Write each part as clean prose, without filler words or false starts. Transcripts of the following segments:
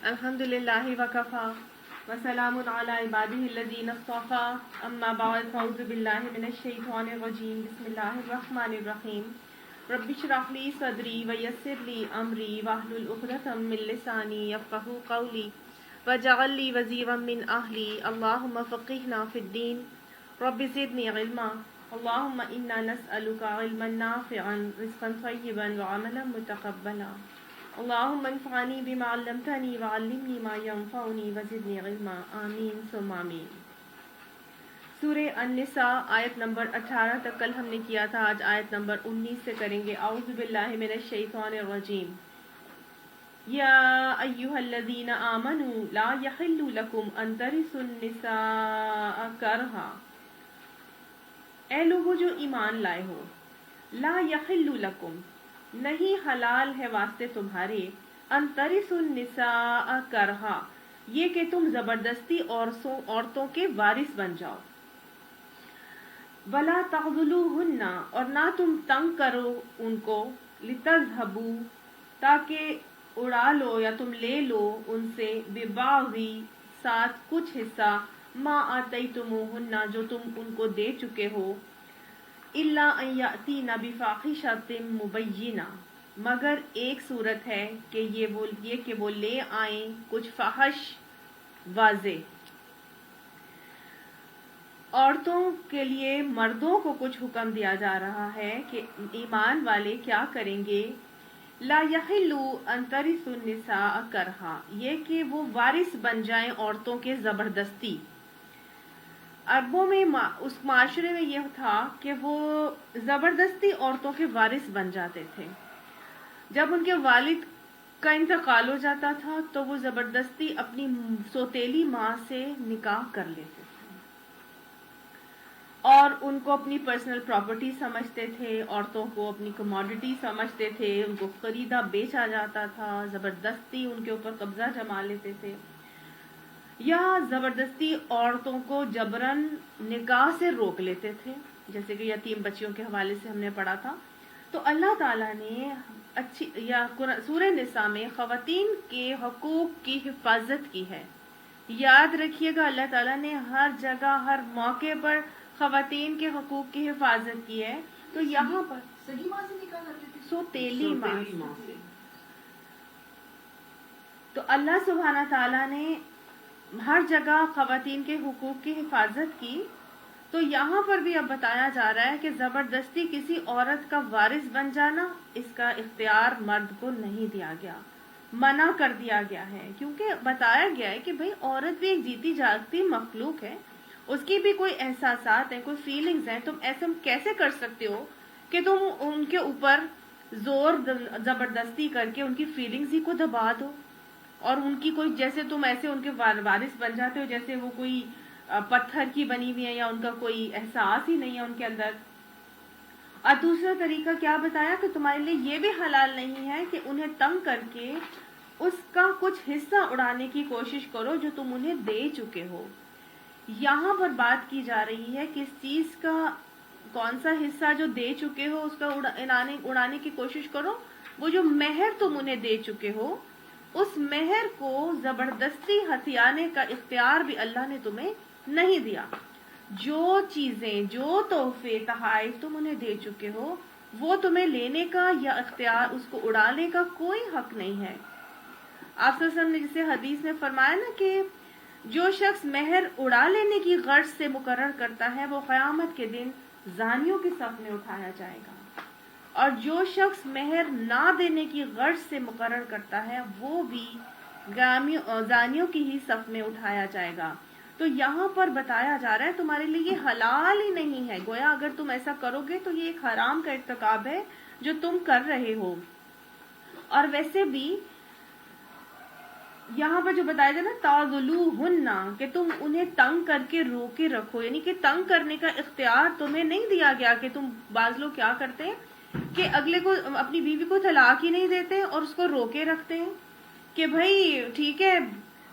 الحمد للہ وکفا وسلام علی عبادہ الذین اصطفی اما بعد فاعوذ باللہ من الشیطان الرجیم بسم اللہ الرحمن الرحیم رب اشرح لی صدری ویسر لی امری واحلل عقدۃ من لسانی یفقہوا قولی واجعل لی وزیرا من اہلی اللہم فقہنا فی الدین رب زدنی علما اللہم انا نسألک علما نافعا رزقا طیبا وعملا متقبلا اللہم انفعنی بما علمتنی وعلمنی ما ینفعنی وزدنی علما آمین ثم آمین۔ سورہ النساء آیت نمبر 18 تک کل ہم نے کیا تھا، آج آیت نمبر 19 سے کریں گے۔ اعوذ باللہ من الشیطان الرجیم۔ یا ایہا الذین آمنوا لا یحل لکم ان ترثوا النساء کرہا، اے لوگو جو ایمان لائے ہو، لا یحل لکم نہیں حلال ہے واسطے تمہارے، ان ترثوا النساء کرہا یہ کہ تم زبردستی عورتوں کے وارث بن جاؤ، ولا تعضلوہن اور نہ تم تنگ کرو ان کو، لتذہبوا تاکہ اڑا لو یا تم لے لو ان سے، ببعض ساتھ کچھ حصہ، ما آتیتموہن جو تم ان کو دے چکے ہو، الا ان یاتین بفاحشۃ مبینہ مگر ایک صورت ہے کہ یہ وہ لے آئیں کچھ فحش واضح۔ عورتوں کے لیے مردوں کو کچھ حکم دیا جا رہا ہے کہ ایمان والے کیا کریں گے، لا یحل ان ترثوا النساء کرہا یہ کہ وہ وارث بن جائیں عورتوں کے زبردستی۔ عربوں میں اس معاشرے میں یہ تھا کہ وہ زبردستی عورتوں کے وارث بن جاتے تھے۔ جب ان کے والد کا انتقال ہو جاتا تھا تو وہ زبردستی اپنی سوتیلی ماں سے نکاح کر لیتے تھے اور ان کو اپنی پرسنل پراپرٹی سمجھتے تھے، عورتوں کو اپنی کموڈٹی سمجھتے تھے، ان کو خریدا بیچا جاتا تھا، زبردستی ان کے اوپر قبضہ جما لیتے تھے، یا زبردستی عورتوں کو جبرن نکاح سے روک لیتے تھے، جیسے کہ یتیم بچیوں کے حوالے سے ہم نے پڑھا تھا۔ تو اللہ تعالیٰ نے سورہ نساء میں خواتین کے حقوق کی حفاظت کی ہے۔ یاد رکھیے گا اللہ تعالیٰ نے ہر جگہ ہر موقع پر خواتین کے حقوق کی حفاظت کی ہے، تو یہاں پر صحیح ماں سے نکاح کرتے تھے، سوتیلی ماں سے۔ تو اللہ سبحانہ تعالیٰ نے ہر جگہ خواتین کے حقوق کی حفاظت کی، تو یہاں پر بھی اب بتایا جا رہا ہے کہ زبردستی کسی عورت کا وارث بن جانا، اس کا اختیار مرد کو نہیں دیا گیا، منع کر دیا گیا ہے، کیونکہ بتایا گیا ہے کہ بھئی عورت بھی ایک جیتی جاگتی مخلوق ہے، اس کی بھی کوئی احساسات ہیں، کوئی فیلنگز ہیں، تم ایسا کیسے کر سکتے ہو کہ تم ان کے اوپر زور زبردستی کر کے ان کی فیلنگز ہی کو دبا دو، اور ان کی کوئی جیسے تم ایسے ان کے وارث بن جاتے ہو جیسے وہ کوئی پتھر کی بنی ہوئی ہے یا ان کا کوئی احساس ہی نہیں ہے ان کے اندر۔ اور دوسرا طریقہ کیا بتایا کہ تمہارے لیے یہ بھی حلال نہیں ہے کہ انہیں تنگ کر کے اس کا کچھ حصہ اڑانے کی کوشش کرو جو تم انہیں دے چکے ہو۔ یہاں پر بات کی جا رہی ہے کس چیز کا، کون سا حصہ جو دے چکے ہو اس کا اڑانے کی کوشش کرو، وہ جو مہر تم انہیں دے چکے ہو اس مہر کو زبردستی ہتھیانے کا اختیار بھی اللہ نے تمہیں نہیں دیا۔ جو چیزیں، جو تحفے تحائف تم انہیں دے چکے ہو وہ تمہیں لینے کا یا اختیار اس کو اڑانے کا کوئی حق نہیں ہے۔ آپ صلی اللہ علیہ وسلم نے جسے حدیث میں فرمایا نا کہ جو شخص مہر اڑا لینے کی غرض سے مقرر کرتا ہے وہ قیامت کے دن زانیوں کی صف میں اٹھایا جائے گا، اور جو شخص مہر نہ دینے کی غرض سے مقرر کرتا ہے وہ بھی زانیوں کی ہی صف میں اٹھایا جائے گا۔ تو یہاں پر بتایا جا رہا ہے تمہارے لیے یہ حلال ہی نہیں ہے، گویا اگر تم ایسا کرو گے تو یہ ایک حرام کا ارتکاب ہے جو تم کر رہے ہو۔ اور ویسے بھی یہاں پر جو بتایا جائے نا تعضلوہن کہ تم انہیں تنگ کر کے روکے رکھو، یعنی کہ تنگ کرنے کا اختیار تمہیں نہیں دیا گیا کہ تم، بعض لوگ کیا کرتے ہیں کہ اگلے کو، اپنی بیوی کو طلاق ہی نہیں دیتے اور اس کو روکے رکھتے ہیں کہ بھائی ٹھیک ہے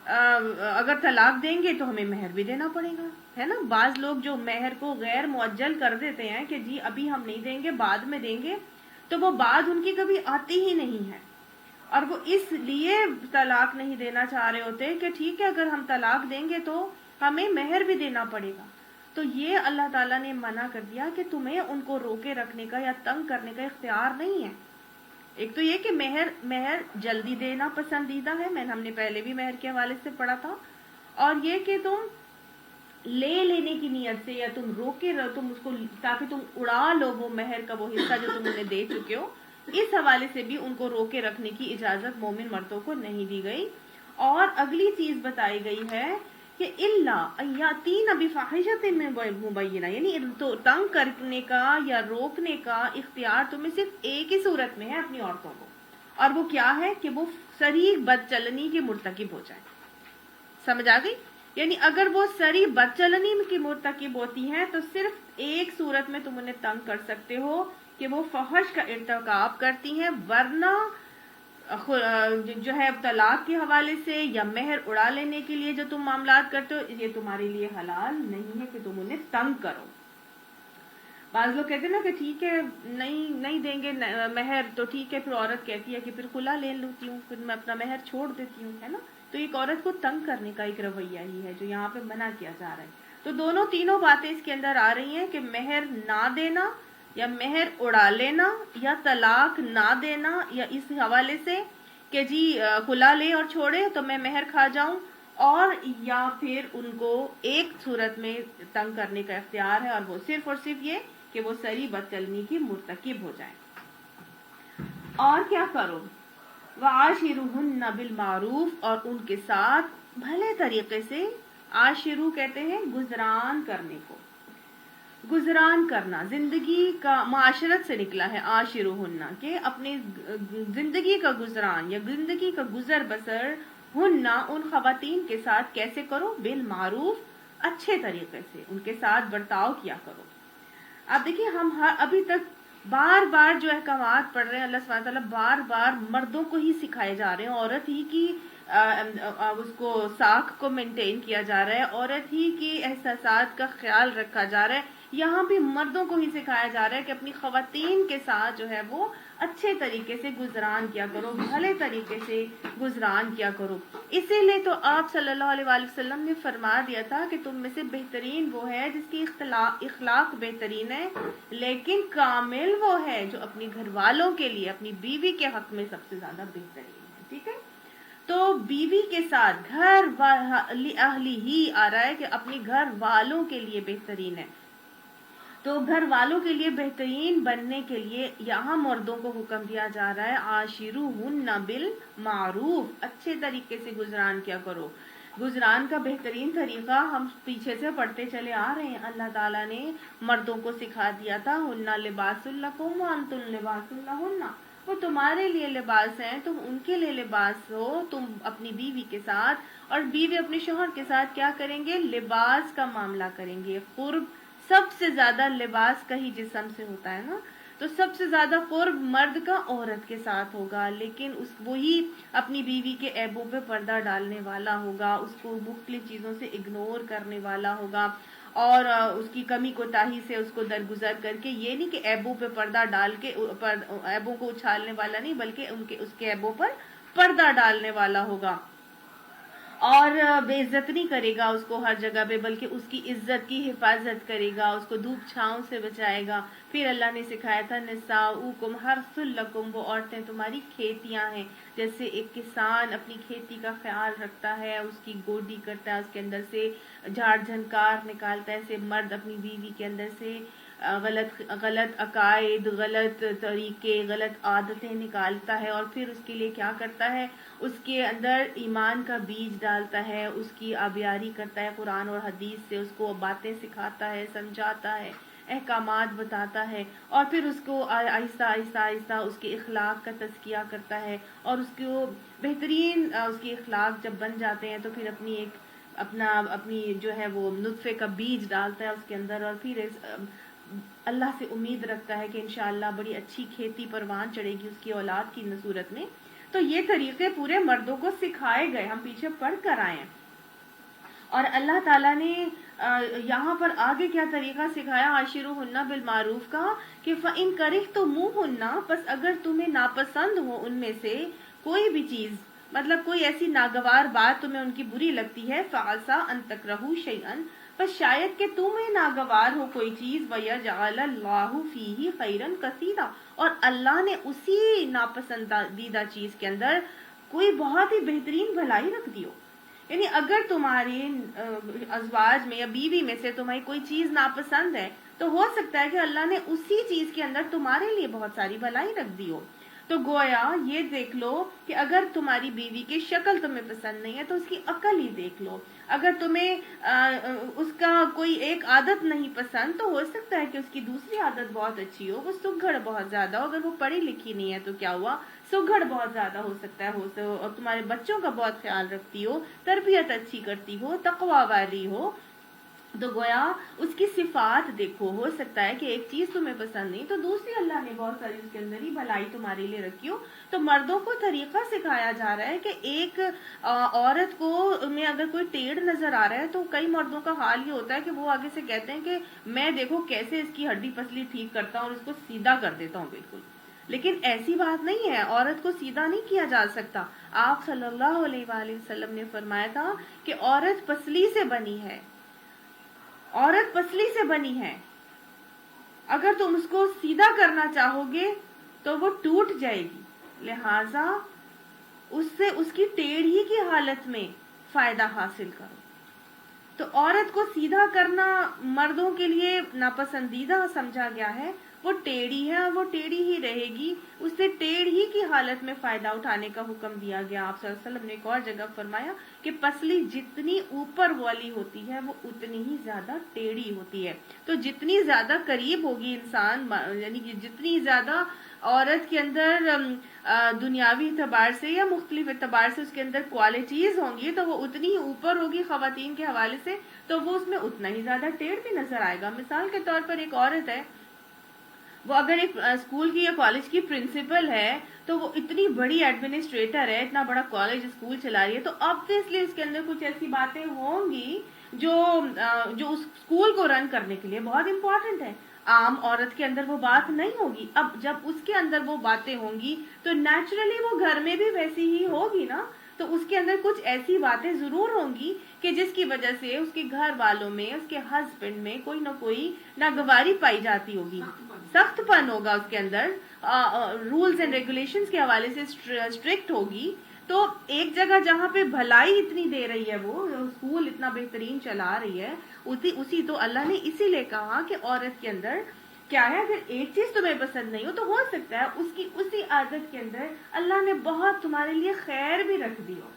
اگر طلاق دیں گے تو ہمیں مہر بھی دینا پڑے گا، ہے نا۔ بعض لوگ جو مہر کو غیر معجل کر دیتے ہیں کہ جی ابھی ہم نہیں دیں گے بعد میں دیں گے، تو وہ بعد ان کی کبھی آتی ہی نہیں ہے، اور وہ اس لیے طلاق نہیں دینا چاہ رہے ہوتے کہ ٹھیک ہے اگر ہم طلاق دیں گے تو ہمیں مہر بھی دینا پڑے گا. تو یہ اللہ تعالیٰ نے منع کر دیا کہ تمہیں ان کو روکے رکھنے کا یا تنگ کرنے کا اختیار نہیں ہے. ایک تو یہ کہ مہر جلدی دینا پسندیدہ ہے، ہم نے پہلے بھی مہر کے حوالے سے پڑھا تھا. اور یہ کہ تم لے لینے کی نیت سے یا تم روکے رہو، تم اس کو تاکہ تم اڑا لو وہ مہر کا وہ حصہ جو تم انہیں دے چکے ہو، اس حوالے سے بھی ان کو روکے رکھنے کی اجازت مومن مردوں کو نہیں دی گئی. اور اگلی چیز بتائی گئی ہے کہ اللہ یاتین بفاحشۃ مبینہ، یعنی تو تنگ کرنے کا یا روکنے کا اختیار تمہیں صرف ایک ہی صورت میں ہے اپنی عورتوں کو، اور وہ کیا ہے کہ وہ صریح بدچلنی کے مرتکب ہو جائیں. سمجھ آ گئی؟ یعنی اگر وہ صریح بدچلنی کی مرتکب ہوتی ہیں تو صرف ایک صورت میں تم انہیں تنگ کر سکتے ہو کہ وہ فحش کا ارتکاب کرتی ہیں، ورنہ جو ہے طلاق کے حوالے سے یا مہر اڑا لینے کے لیے جو تم معاملات کرتے ہو یہ تمہارے لیے حلال نہیں ہے کہ تم انہیں تنگ کرو. بعض لوگ کہتے ہیں نا کہ ٹھیک ہے نہیں دیں گے مہر تو ٹھیک ہے، پھر عورت کہتی ہے کہ پھر خلا لے لیتی ہوں، پھر میں اپنا مہر چھوڑ دیتی ہوں، ہے نا. تو ایک عورت کو تنگ کرنے کا ایک رویہ ہی ہے جو یہاں پہ منع کیا جا رہا ہے. تو تینوں باتیں اس کے اندر آ رہی ہیں کہ مہر نہ دینا یا مہر اڑا لینا یا طلاق نہ دینا، یا اس حوالے سے کہ جی خلا لے اور چھوڑے تو میں مہر کھا جاؤں، اور یا پھر ان کو ایک صورت میں تنگ کرنے کا اختیار ہے، اور وہ صرف یہ کہ وہ صریح بدچلنی کی مرتکب ہو جائیں. اور کیا کرو؟ وَعَاشِرُهُنَّ بِالْمَعْرُوفِ، اور ان کے ساتھ بھلے طریقے سے. عاشرو کہتے ہیں گزران کرنے کو، گزران کرنا، زندگی کا معاشرت سے نکلا ہے عاشرُهُنَّ کہ اپنی زندگی کا گزران یا زندگی کا گزر بسر ہننا ان خواتین کے ساتھ کیسے کرو؟ بالمعروف، اچھے طریقے سے ان کے ساتھ برتاؤ کیا کرو. اب دیکھیے ہم ابھی تک بار بار جو احکامات پڑھ رہے ہیں، اللہ سبحانہ تعالیٰ بار بار مردوں کو ہی سکھائے جا رہے ہیں، عورت ہی کی اس کو ساکھ کو مینٹین کیا جا رہا ہے، عورت ہی کی احساسات کا خیال رکھا جا رہا ہے. یہاں بھی مردوں کو ہی سکھایا جا رہا ہے کہ اپنی خواتین کے ساتھ جو ہے وہ اچھے طریقے سے گزران کیا کرو، بھلے طریقے سے گزران کیا کرو. اسی لیے تو آپ صلی اللہ علیہ وآلہ وسلم نے فرما دیا تھا کہ تم میں سے بہترین وہ ہے جس کی اخلاق بہترین ہے، لیکن کامل وہ ہے جو اپنی گھر والوں کے لیے، اپنی بیوی کے حق میں سب سے زیادہ بہترین ہے. ٹھیک ہے، تو بیوی کے ساتھ گھر اہلی ہی آ رہا ہے کہ اپنی گھر والوں کے لیے بہترین ہے. تو گھر والوں کے لیے بہترین بننے کے لیے یہاں مردوں کو حکم دیا جا رہا ہے عاشروہن بالمعروف، اچھے طریقے سے گزران کیا کرو. گزران کا بہترین طریقہ ہم پیچھے سے پڑھتے چلے آ رہے ہیں. اللہ تعالیٰ نے مردوں کو سکھا دیا تھا ہن لباس لکم وانتم لباس لہن، وہ تمہارے لیے لباس ہیں، تم ان کے لیے لباس ہو. تم اپنی بیوی کے ساتھ اور بیوی اپنے شوہر کے ساتھ کیا کریں گے؟ لباس کا معاملہ کریں گے. قرب سب سے زیادہ لباس کا ہی جسم سے ہوتا ہے نا، تو سب سے زیادہ قرب مرد کا عورت کے ساتھ ہوگا، لیکن وہی اپنی بیوی کے عیبوں پہ پردہ ڈالنے والا ہوگا، اس کو مختلف چیزوں سے اگنور کرنے والا ہوگا، اور اس کی کمی کوتاہی سے اس کو درگزر کر کے، یہ نہیں کہ عیبوں پہ پردہ ڈال کے عیبوں کو اچھالنے والا نہیں، بلکہ اس کے عیبوں پر پردہ ڈالنے والا ہوگا، اور بے عزت نہیں کرے گا اس کو ہر جگہ پہ، بلکہ اس کی عزت کی حفاظت کرے گا، اس کو دھوپ چھاؤں سے بچائے گا. پھر اللہ نے سکھایا تھا نساؤکم حرث لکم، وہ عورتیں تمہاری کھیتیاں ہیں. جیسے ایک کسان اپنی کھیتی کا خیال رکھتا ہے، اس کی گوڈی کرتا ہے، اس کے اندر سے جھاڑ جھنکار نکالتا ہے، ایسے مرد اپنی بیوی کے اندر سے غلط عقائد، غلط طریقے، غلط عادتیں نکالتا ہے، اور پھر اس کے لیے کیا کرتا ہے؟ اس کے اندر ایمان کا بیج ڈالتا ہے، اس کی آبیاری کرتا ہے قرآن اور حدیث سے، اس کو باتیں سکھاتا ہے، سمجھاتا ہے، احکامات بتاتا ہے، اور پھر اس کو آہستہ آہستہ آہستہ اس کے اخلاق کا تزکیہ کرتا ہے، اور اس کو بہترین اس کے اخلاق جب بن جاتے ہیں تو پھر اپنی جو ہے وہ نطفے کا بیج ڈالتا ہے اس کے اندر، اور پھر اللہ سے امید رکھتا ہے کہ انشاءاللہ بڑی اچھی کھیتی پروان چڑھے گی اس کی اولاد کی صورت میں. تو یہ طریقے پورے مردوں کو سکھائے گئے، ہم پیچھے پڑھ کر آئے ہیں. اور اللہ تعالیٰ نے یہاں پر آگے کیا طریقہ سکھایا عاشروہن بالمعروف کا، کہ فَإِن كَرِهْتُمُوهُنَّ، پس اگر تمہیں ناپسند ہو ان میں سے کوئی بھی چیز مطلب کوئی ایسی ناگوار بات تمہیں ان کی بری لگتی ہے فعسا ان تکرہوا شیئا، بس شاید کہ تمہیں ناگوار ہو کوئی چیز، وَيَجْعَلَ اللَّهُ فِيهِ خَيْرًا كَثِيرًا، اور اللہ نے اسی ناپسندیدہ چیز کے اندر کوئی بہت ہی بہترین بھلائی رکھ دی ہو. یعنی اگر تمہاری ازواج میں یا بیوی میں سے تمہیں کوئی چیز ناپسند ہے تو ہو سکتا ہے کہ اللہ نے اسی چیز کے اندر تمہارے لیے بہت ساری بھلائی رکھ دی ہو. تو گویا یہ دیکھ لو کہ اگر تمہاری بیوی کی شکل تمہیں پسند نہیں ہے تو اس کی عقل ہی دیکھ لو. اگر تمہیں اس کا کوئی ایک عادت نہیں پسند تو ہو سکتا ہے کہ اس کی دوسری عادت بہت اچھی ہو، وہ سگڑ بہت زیادہ ہو. اگر وہ پڑھی لکھی نہیں ہے تو کیا ہوا، سگڑ بہت زیادہ ہو سکتا ہے اور تمہارے بچوں کا بہت خیال رکھتی ہو، تربیت اچھی کرتی ہو، تقوی والی ہو. تو گویا اس کی صفات دیکھو، ہو سکتا ہے کہ ایک چیز تمہیں پسند نہیں تو دوسری اللہ نے بہت ساری اس کے اندر ہی بھلائی تمہارے لیے رکھی ہو. تو مردوں کو طریقہ سکھایا جا رہا ہے کہ ایک عورت کو میں اگر کوئی ٹیڑھ نظر آ رہا ہے تو کئی مردوں کا حال یہ ہوتا ہے کہ وہ آگے سے کہتے ہیں کہ میں دیکھو کیسے اس کی ہڈی پسلی ٹھیک کرتا ہوں اور اس کو سیدھا کر دیتا ہوں بالکل. لیکن ایسی بات نہیں ہے، عورت کو سیدھا نہیں کیا جا سکتا. آپ صلی اللہ علیہ وآلہ وسلم نے فرمایا تھا کہ عورت پسلی سے بنی ہے، عورت پسلی سے بنی ہے، اگر تم اس کو سیدھا کرنا چاہو گے تو وہ ٹوٹ جائے گی، لہذا اس سے اس کی ٹیڑھی کی حالت میں فائدہ حاصل کرو. تو عورت کو سیدھا کرنا مردوں کے لیے ناپسندیدہ سمجھا گیا ہے. وہ ٹیڑھی ہے اور وہ ٹیڑھی ہی رہے گی، اس سے ٹیڑھی کی حالت میں فائدہ اٹھانے کا حکم دیا گیا. آپ صلی اللہ علیہ وسلم نے ایک اور جگہ فرمایا کہ پسلی جتنی اوپر والی ہوتی ہے وہ اتنی ہی زیادہ ٹیڑھی ہوتی ہے. تو جتنی زیادہ قریب ہوگی انسان، یعنی کہ جتنی زیادہ عورت کے اندر دنیاوی اعتبار سے یا مختلف اعتبار سے اس کے اندر کوالٹیز ہوں گی تو وہ اتنی ہی اوپر ہوگی خواتین کے حوالے سے، تو وہ اس میں اتنا ہی زیادہ ٹیڑھ بھی نظر آئے گا. مثال کے طور پر ایک عورت ہے، وہ اگر ایک اسکول کی یا کالج کی پرنسپل ہے تو وہ اتنی بڑی ایڈمنسٹریٹر ہے، اتنا بڑا کالج اسکول چلا رہی ہے، تو obviously اس کے اندر کچھ ایسی باتیں ہوں گی جو اس اسکول کو رن کرنے کے لیے بہت امپورٹنٹ ہے. عام عورت کے اندر وہ بات نہیں ہوگی. اب جب اس کے اندر وہ باتیں ہوں گی تو نیچرلی وہ گھر میں بھی ویسی ہی ہوگی نا. تو اس کے اندر کچھ ایسی باتیں ضرور ہوں گی کہ جس کی وجہ سے اس کے گھر والوں میں، اس کے ہسبینڈ میں کوئی نہ کوئی ناگواری پائی جاتی ہوگی، سخت پن ہوگا اس کے اندر، رولز اینڈ ریگولیشنز کے حوالے سے اسٹرکٹ ہوگی. تو ایک جگہ جہاں پہ بھلائی اتنی دے رہی ہے، وہ اسکول اتنا بہترین چلا رہی ہے، اسی تو اللہ نے اسی لیے کہا کہ عورت کے اندر کیا ہے، اگر ایک چیز تمہیں پسند نہیں ہو تو ہو سکتا ہے اس کی اسی عادت کے اندر اللہ نے بہت تمہارے لیے خیر بھی رکھ دی ہو.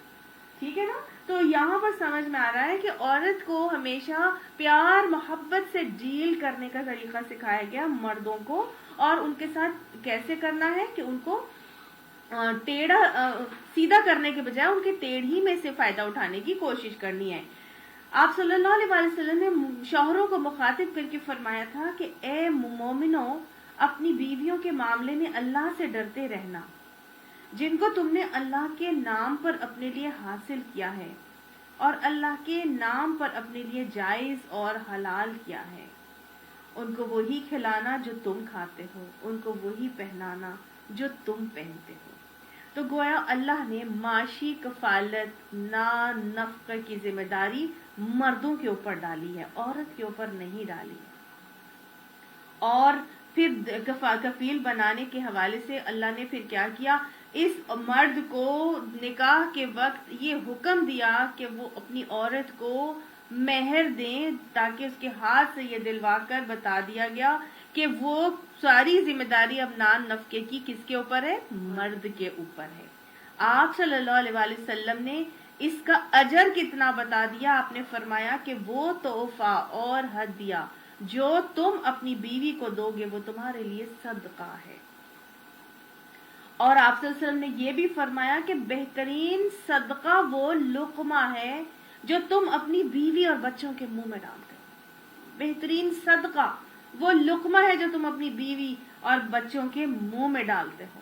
ٹھیک ہے نا. تو یہاں پر سمجھ میں آ رہا ہے کہ عورت کو ہمیشہ پیار محبت سے ڈیل کرنے کا طریقہ سکھایا گیا مردوں کو، اور ان کے ساتھ کیسے کرنا ہے کہ ان کو ٹیڑھا سیدھا کرنے کے بجائے ان کے ٹیڑھی میں سے فائدہ اٹھانے کی کوشش کرنی ہے. آپ صلی اللہ علیہ وسلم نے شوہروں کو مخاطب کر کے فرمایا تھا کہ اے مومنوں، اپنی بیویوں کے معاملے میں اللہ سے ڈرتے رہنا، جن کو تم نے اللہ کے نام پر اپنے لیے حاصل کیا ہے اور اللہ کے نام پر اپنے لیے جائز اور حلال کیا ہے. ان کو وہی کھلانا جو تم کھاتے ہو، ان کو وہی پہنانا جو تم پہنتے ہو. تو گویا اللہ نے معاشی کفالت نفقہ کی ذمہ داری مردوں کے اوپر ڈالی ہے، عورت کے اوپر نہیں ڈالی. اور پھر کفیل بنانے کے حوالے سے اللہ نے پھر کیا کیا، اس مرد کو نکاح کے وقت یہ حکم دیا کہ وہ اپنی عورت کو مہر دیں، تاکہ اس کے ہاتھ سے یہ دلوا کر بتا دیا گیا کہ وہ ساری ذمہ داری اب نفقے کی کس کے اوپر ہے، مرد کے اوپر ہے. آپ صلی اللہ علیہ وآلہ وسلم نے اس کا اجر کتنا بتا دیا. آپ نے فرمایا کہ وہ تحفہ اور ہدیہ جو تم اپنی بیوی کو دو گے وہ تمہارے لیے صدقہ ہے. اور آپ صلی اللہ علیہ وسلم نے یہ بھی فرمایا کہ بہترین صدقہ وہ لقمہ ہے جو تم اپنی بیوی اور بچوں کے منہ میں ڈالتے ہو. بہترین صدقہ وہ لقمہ ہے جو تم اپنی بیوی اور بچوں کے منہ میں ڈالتے ہو.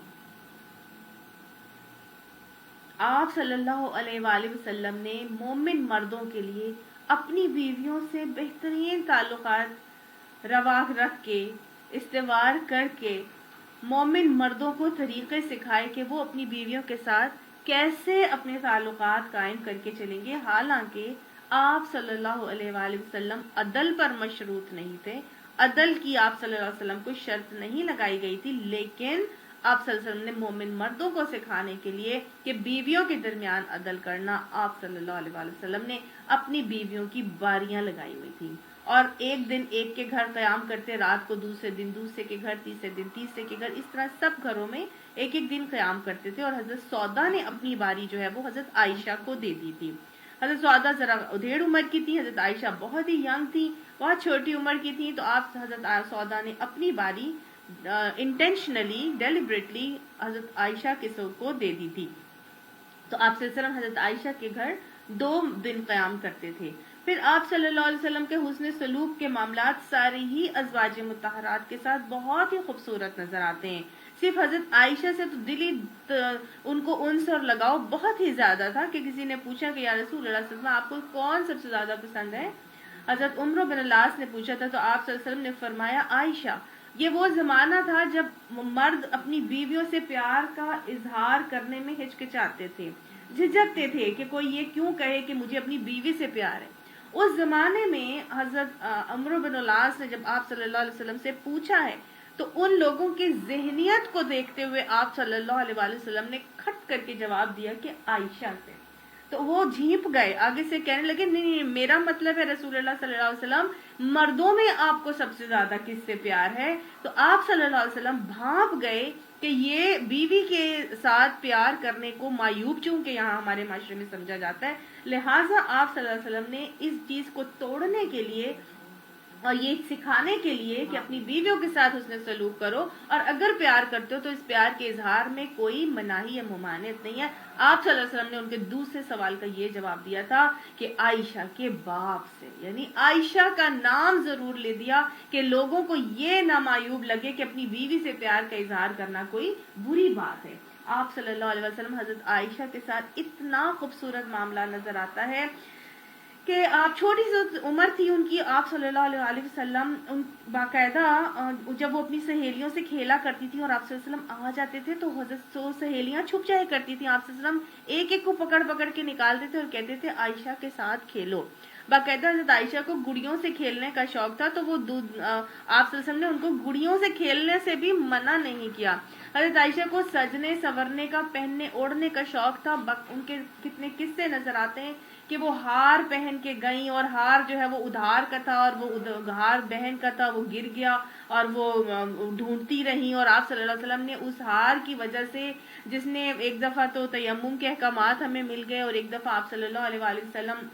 آپ صلی اللہ علیہ وآلہ وسلم نے مومن مردوں کے لیے اپنی بیویوں سے بہترین تعلقات روا رکھ کے، استوار کر کے مومن مردوں کو طریقے سکھائے کہ وہ اپنی بیویوں کے ساتھ کیسے اپنے تعلقات قائم کر کے چلیں گے. حالانکہ آپ صلی اللہ علیہ وآلہ وسلم عدل پر مشروط نہیں تھے، عدل کی آپ صلی اللہ علیہ وسلم کو شرط نہیں لگائی گئی تھی، لیکن آپ صلی اللہ علیہ وسلم نے مومن مردوں کو سکھانے کے لیے کہ بیویوں کے درمیان عدل کرنا، آپ صلی اللہ علیہ وآلہ وسلم نے اپنی بیویوں کی باریاں لگائی ہوئی تھی، اور ایک دن ایک کے گھر قیام کرتے، رات کو دوسرے دن دوسرے کے گھر، تیسرے دن تیسرے کے گھر، اس طرح سب گھروں میں ایک ایک دن قیام کرتے تھے. اور حضرت سودا نے اپنی باری جو ہے وہ حضرت عائشہ کو دے دی تھی. حضرت سودا ذرا ادھیڑ عمر کی تھی، حضرت عائشہ بہت ہی ینگ تھی، بہت چھوٹی عمر کی تھی. تو آپ حضرت سودا نے اپنی باری انٹینشنلی ڈیلیبریٹلی حضرت عائشہ کو دے دی تھی. تو آپ صلی اللہ علیہ وسلم حضرت عائشہ کے گھر 2 دن قیام کرتے تھے. پھر آپ صلی اللہ علیہ وسلم کے حسن سلوک کے معاملات ساری ہی ازواج مطہرات کے ساتھ بہت ہی خوبصورت نظر آتے ہیں. صرف حضرت عائشہ سے تو دلی ان کو انس اور لگاؤ بہت ہی زیادہ تھا کہ کسی نے پوچھا کہ یا رسول اللہ صلی اللہ علیہ وسلم آپ کو کون سب سے زیادہ پسند ہے؟ حضرت عمرو بن العاص نے پوچھا تھا تو آپ صلی اللہ علیہ وسلم نے فرمایا عائشہ. یہ وہ زمانہ تھا جب مرد اپنی بیویوں سے پیار کا اظہار کرنے میں ہچکچاتے تھے، جھجکتے تھے کہ کوئی یہ کیوں کہے کہ مجھے اپنی بیوی سے پیار ہے. اس زمانے میں حضرت عمرو بن العاص نے جب آپ صلی اللہ علیہ وسلم سے پوچھا ہے تو ان لوگوں کی ذہنیت کو دیکھتے ہوئے آپ صلی اللہ علیہ وآلہ وسلم نے کھٹ کر کے جواب دیا کہ عائشہ سے. تو وہ جھیپ گئے، آگے سے کہنے لگے نہیں میرا مطلب ہے رسول اللہ صلی اللہ علیہ وسلم مردوں میں آپ کو سب سے زیادہ کس سے پیار ہے؟ تو آپ صلی اللہ علیہ وسلم بھانپ گئے کہ یہ بیوی کے ساتھ پیار کرنے کو معیوب چونکہ یہاں ہمارے معاشرے میں سمجھا جاتا ہے، لہٰذا آپ صلی اللہ علیہ وسلم نے اس چیز کو توڑنے کے لیے اور یہ سکھانے کے لیے کہ اپنی بیویوں کے ساتھ حسن سلوک کرو، اور اگر پیار کرتے ہو تو اس پیار کے اظہار میں کوئی مناہی یا ممانعت نہیں ہے. آپ صلی اللہ علیہ وسلم نے ان کے دوسرے سوال کا یہ جواب دیا تھا کہ عائشہ کے باپ سے، یعنی عائشہ کا نام ضرور لے دیا کہ لوگوں کو یہ نہ معیوب لگے کہ اپنی بیوی سے پیار کا اظہار کرنا کوئی بری بات ہے. آپ صلی اللہ علیہ وسلم حضرت عائشہ کے ساتھ اتنا خوبصورت معاملہ نظر آتا ہے کہ آپ چھوٹی سی عمر تھی ان کی، آپ صلی اللہ علیہ وسلم باقاعدہ جب وہ اپنی سہیلیوں سے کھیلا کرتی تھی اور آپ صلی اللہ علیہ وسلم آ جاتے تھے تو حضرت سہیلیاں چھپ جایا کرتی تھیں، آپ صلی اللہ علیہ وسلم ایک ایک کو پکڑ پکڑ کے نکالتے تھے اور کہتے تھے عائشہ کے ساتھ کھیلو. باقاعدہ حضرت عائشہ کو گڑیوں سے کھیلنے کا شوق تھا تو وہ آپ صلی اللہ علیہ وسلم نے ان کو گڑیوں سے کھیلنے سے بھی منع نہیں کیا. حضرت عائشہ کو سجنے سورنے کا، پہننے اوڑھنے کا شوق تھا. ان کے کتنے قصے نظر آتے ہیں کہ وہ ہار پہن کے گئیں اور ہار جو ہے وہ ادھار کا تھا اور وہ ہار بہن کا تھا، وہ گر گیا اور وہ ڈھونڈتی رہیں، اور آپ صلی اللہ علیہ وسلم نے اس ہار کی وجہ سے، جس نے ایک دفعہ تو تیمم کے احکامات ہمیں مل گئے اور ایک دفعہ آپ صلی اللہ علیہ وآلہ وسلم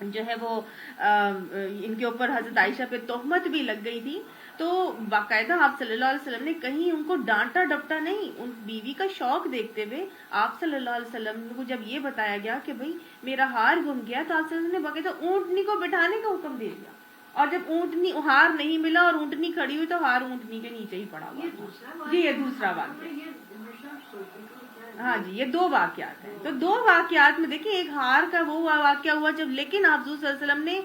جو ہے وہ ان کے اوپر حضرت عائشہ پہ تہمت بھی لگ گئی تھی. تو باقاعدہ آپ صلی اللہ علیہ وسلم نے کہیں ان کو ڈانٹا ڈپٹا نہیں، ان بیوی کا شوق دیکھتے ہوئے آپ صلی اللہ علیہ وسلم کو جب یہ بتایا گیا کہ بھئی میرا ہار گم گیا تو آپ صلی اللہ علیہ وسلم نے باقاعدہ اونٹنی کو بٹھانے کا حکم دے دیا، اور جب اونٹنی ہار نہیں ملا اور اونٹنی کھڑی ہوئی تو ہار اونٹنی کے نیچے ہی پڑا ہوا. جی یہ دوسرا واقعہ. ہاں جی یہ 2 واقعات ہیں. تو 2 واقعات میں دیکھیں ایک ہار کا وہ واقعہ ہوا جب، لیکن آپ حضور صلی اللہ علیہ وسلم نے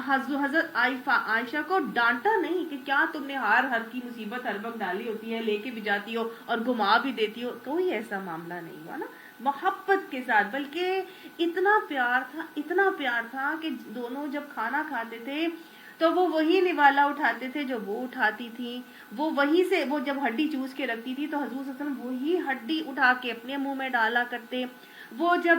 حضرت عائشہ کو ڈانٹا نہیں کہ کیا تم نے ہر کی مصیبت ہر وقت ڈالی ہوتی ہے، لے کے بھی جاتی ہو اور گھما بھی دیتی ہو. کوئی ایسا معاملہ نہیں ہوا نا، محبت کے ساتھ، بلکہ اتنا پیار تھا کہ دونوں جب کھانا کھاتے تھے تو وہ وہی نوالا اٹھاتے تھے جو وہ اٹھاتی تھی، وہ وہی سے وہ جب ہڈی چوس کے رکھتی تھی تو حضور صلی اللہ علیہ وسلم وہی ہڈی اٹھا کے اپنے منہ میں ڈالا کرتے. وہ جب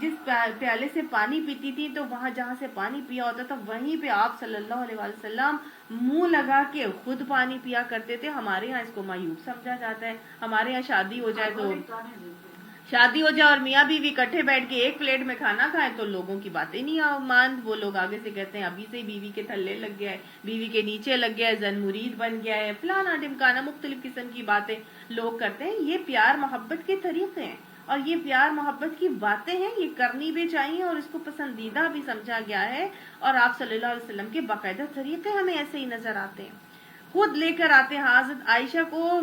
جس پیالے سے پانی پیتی تھی تو وہاں جہاں سے پانی پیا ہوتا تھا وہیں پہ آپ صلی اللہ علیہ وسلم منہ لگا کے خود پانی پیا کرتے تھے. ہمارے یہاں اس کو معیوب سمجھا جاتا ہے. ہمارے یہاں شادی ہو جائے اور میاں بیوی اکٹھے بیٹھ کے ایک پلیٹ میں کھانا کھائے تو لوگوں کی باتیں نہیں مان، وہ لوگ آگے سے کہتے ہیں ابھی سے بیوی کے تھلے لگ گیا ہے، بیوی کے نیچے لگ گیا ہے، زن مرید بن گیا ہے، فلانا ڈمکانا، مختلف قسم کی باتیں لوگ کرتے ہیں. یہ پیار محبت کے طریقے ہیں اور یہ پیار محبت کی باتیں ہیں، یہ کرنی بھی چاہیے اور اس کو پسندیدہ بھی سمجھا گیا ہے. اور آپ صلی اللہ علیہ وسلم کے باقاعدہ طریقے ہمیں ایسے ہی نظر آتے ہیں، خود لے کر آتے ہیں. حضرت عائشہ کو